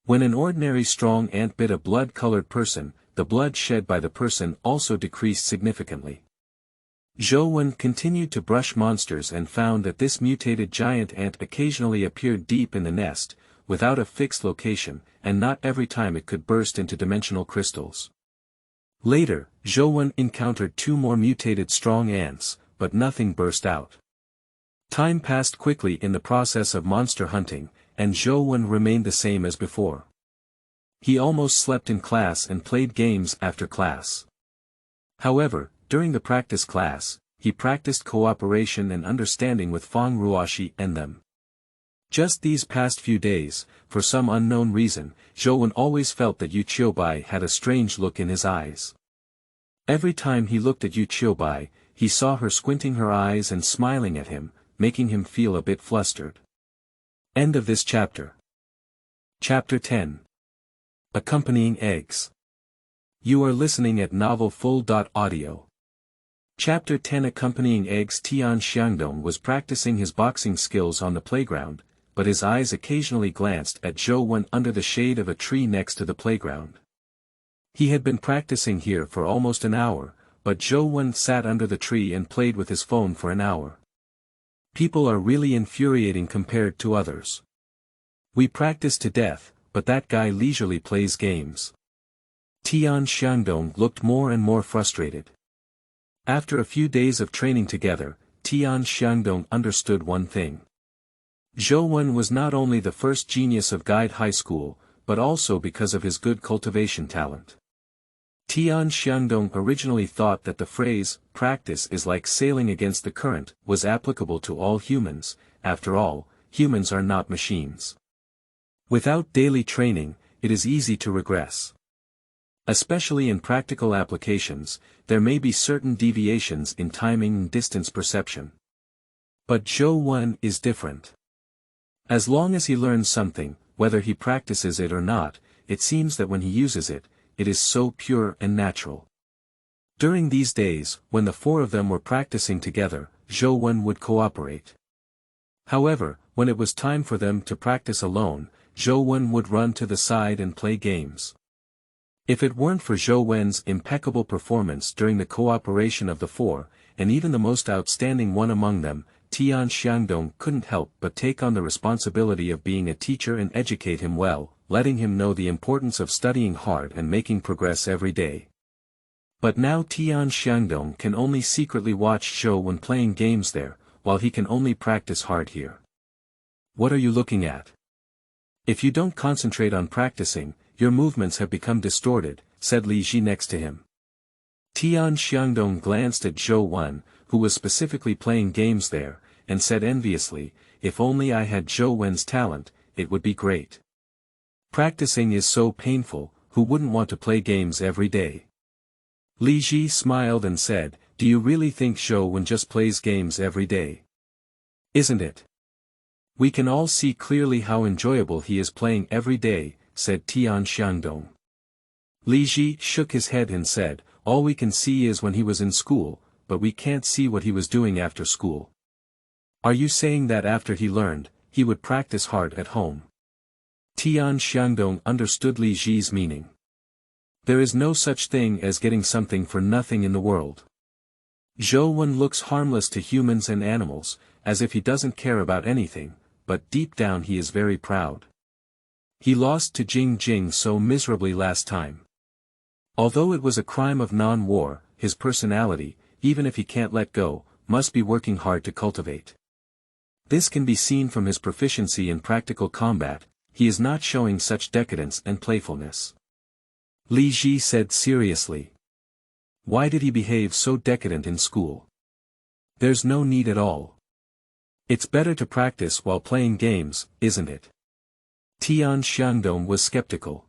When an ordinary strong ant bit a blood-colored person, the blood shed by the person also decreased significantly. Zhou Wen continued to brush monsters and found that this mutated giant ant occasionally appeared deep in the nest, without a fixed location, and not every time it could burst into dimensional crystals. Later, Zhou encountered 2 more mutated strong ants, but nothing burst out. Time passed quickly in the process of monster hunting, and Zhou remained the same as before. He almost slept in class and played games after class. However, during the practice class, he practiced cooperation and understanding with Fang, Ruoxi and them. Just these past few days, for some unknown reason, Zhou always felt that Yu Qiubai had a strange look in his eyes. Every time he looked at Yu Qiubai, he saw her squinting her eyes and smiling at him, making him feel a bit flustered. End of this chapter. Chapter 10. Accompanying eggs. You are listening at novelfull.audio. Chapter 10. Accompanying eggs. Tian Xiangdong was practicing his boxing skills on the playground, but his eyes occasionally glanced at Zhou under the shade of a tree next to the playground. He had been practicing here for almost an hour, but Zhou sat under the tree and played with his phone for an hour. People are really infuriating compared to others. We practice to death, but that guy leisurely plays games. Tian Xiangdong looked more and more frustrated. After a few days of training together, Tian Xiangdong understood one thing. Zhou was not only the first genius of Guide High School, but also because of his good cultivation talent. Tian Xiangdong originally thought that the phrase, "practice is like sailing against the current," was applicable to all humans. After all, humans are not machines. Without daily training, it is easy to regress. Especially in practical applications, there may be certain deviations in timing and distance perception. But Zhou is different. As long as he learns something, whether he practices it or not, it seems that when he uses it, it is so pure and natural. During these days, when the 4 of them were practicing together, Zhou would cooperate. However, when it was time for them to practice alone, Zhou would run to the side and play games. If it weren't for Zhou impeccable performance during the cooperation of the 4, and even the most outstanding one among them, Tian Xiangdong couldn't help but take on the responsibility of being a teacher and educate him well, letting him know the importance of studying hard and making progress every day. But now Tian Xiangdong can only secretly watch Zhou playing games there, while he can only practice hard here. What are you looking at? If you don't concentrate on practicing, your movements have become distorted, said Li Ji next to him. Tian Xiangdong glanced at Zhou who was specifically playing games there, and said enviously, "If only I had Zhou talent, it would be great. Practicing is so painful, who wouldn't want to play games every day?" Li Ji smiled and said, "Do you really think Zhou just plays games every day? Isn't it? We can all see clearly how enjoyable he is playing every day," said Tian Xiangdong. Li Ji shook his head and said, "All we can see is when he was in school, but we can't see what he was doing after school. Are you saying that after he learned, he would practice hard at home?" Tian Xiangdong understood Li Ji's meaning. There is no such thing as getting something for nothing in the world. Zhou looks harmless to humans and animals, as if he doesn't care about anything, but deep down he is very proud. He lost to Jing so miserably last time. Although it was a crime of non-war, his personality, even if he can't let go, must be working hard to cultivate. This can be seen from his proficiency in practical combat. He is not showing such decadence and playfulness. Li Ji said seriously. Why did he behave so decadent in school? There's no need at all. It's better to practice while playing games, isn't it? Tian Xiangdong was skeptical.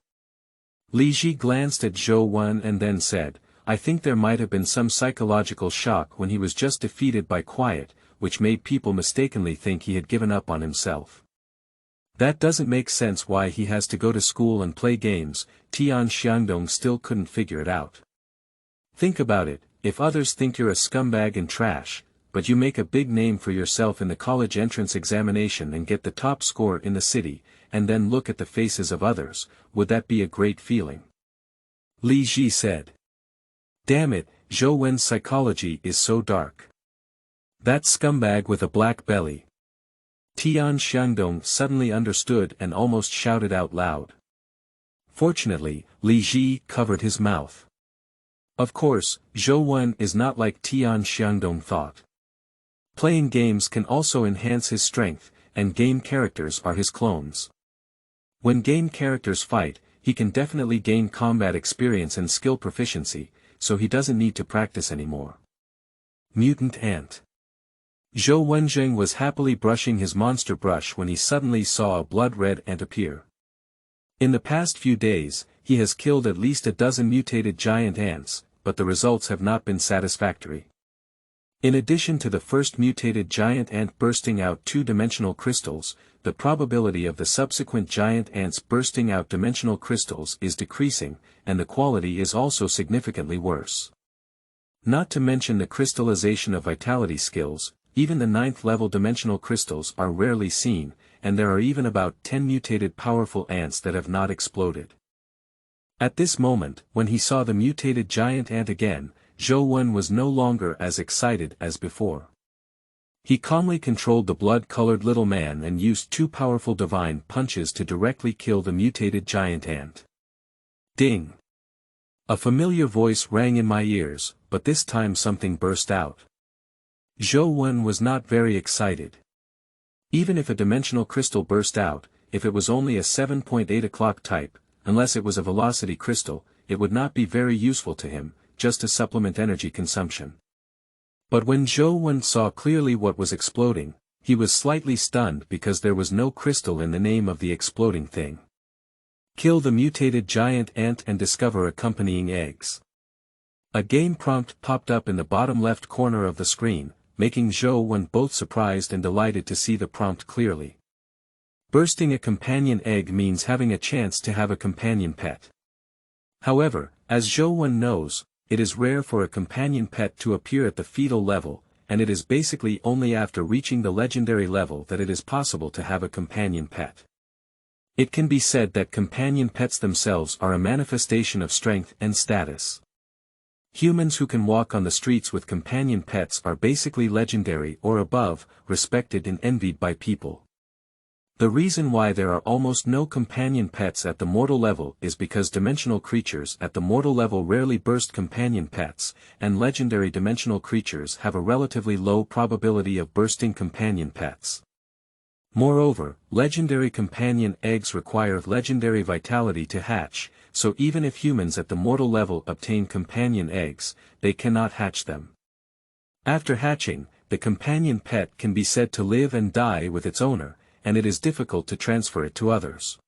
Li Ji glanced at Zhou and then said, "I think there might have been some psychological shock when he was just defeated by Quiet, which made people mistakenly think he had given up on himself. That doesn't make sense why he has to go to school and play games." Tian Xiangdong still couldn't figure it out. Think about it, if others think you're a scumbag and trash, but you make a big name for yourself in the college entrance examination and get the top score in the city, and then look at the faces of others, would that be a great feeling? Li Ji said. Damn it, Zhou psychology is so dark. That scumbag with a black belly. Tian Xiangdong suddenly understood and almost shouted out loud. Fortunately, Li Ji covered his mouth. Of course, Zhou is not like Tian Xiangdong thought. Playing games can also enhance his strength, and game characters are his clones. When game characters fight, he can definitely gain combat experience and skill proficiency, so he doesn't need to practice anymore. Mutant Ant. Zhou Wenzheng was happily brushing his monster brush when he suddenly saw a blood-red ant appear. In the past few days, he has killed at least a dozen mutated giant ants, but the results have not been satisfactory. In addition to the first mutated giant ant bursting out two-dimensional crystals, the probability of the subsequent giant ants bursting out dimensional crystals is decreasing, and the quality is also significantly worse. Not to mention the crystallization of vitality skills, even the 9th level dimensional crystals are rarely seen, and there are even about 10 mutated powerful ants that have not exploded. At this moment, when he saw the mutated giant ant again, Zhou was no longer as excited as before. He calmly controlled the blood-colored little man and used 2 powerful divine punches to directly kill the mutated giant ant. Ding! A familiar voice rang in my ears, but this time something burst out. Zhou was not very excited. Even if a dimensional crystal burst out, if it was only a 7.8 o'clock type, unless it was a velocity crystal, it would not be very useful to him, just to supplement energy consumption. But when Zhou saw clearly what was exploding, he was slightly stunned because there was no crystal in the name of the exploding thing. Kill the mutated giant ant and discover accompanying eggs. A game prompt popped up in the bottom left corner of the screen, making Zhou both surprised and delighted to see the prompt clearly. Bursting a companion egg means having a chance to have a companion pet. However, as Zhou knows, it is rare for a companion pet to appear at the fetal level, and it is basically only after reaching the legendary level that it is possible to have a companion pet. It can be said that companion pets themselves are a manifestation of strength and status. Humans who can walk on the streets with companion pets are basically legendary or above, respected and envied by people. The reason why there are almost no companion pets at the mortal level is because dimensional creatures at the mortal level rarely burst companion pets, and legendary dimensional creatures have a relatively low probability of bursting companion pets. Moreover, legendary companion eggs require legendary vitality to hatch, so even if humans at the mortal level obtain companion eggs, they cannot hatch them. After hatching, the companion pet can be said to live and die with its owner, and it is difficult to transfer it to others.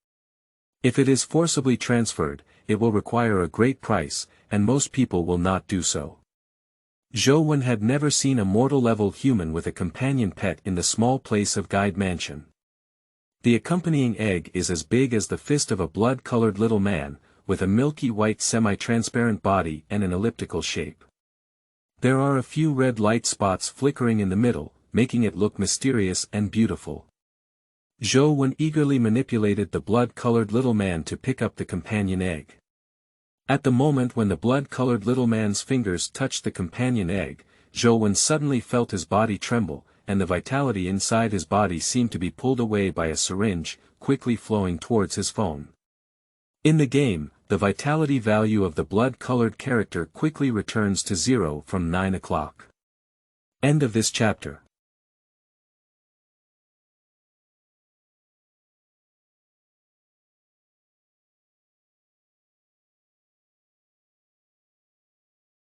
If it is forcibly transferred, it will require a great price, and most people will not do so. Zhou had never seen a mortal-level human with a companion pet in the small place of Guide Mansion. The accompanying egg is as big as the fist of a blood-colored little man, with a milky white semi-transparent body and an elliptical shape. There are a few red light spots flickering in the middle, making it look mysterious and beautiful. Zhou eagerly manipulated the blood-colored little man to pick up the companion egg. At the moment when the blood-colored little man's fingers touched the companion egg, Zhou suddenly felt his body tremble, and the vitality inside his body seemed to be pulled away by a syringe, quickly flowing towards his phone. In the game, the vitality value of the blood-colored character quickly returns to 0 from 9 o'clock. End of this chapter.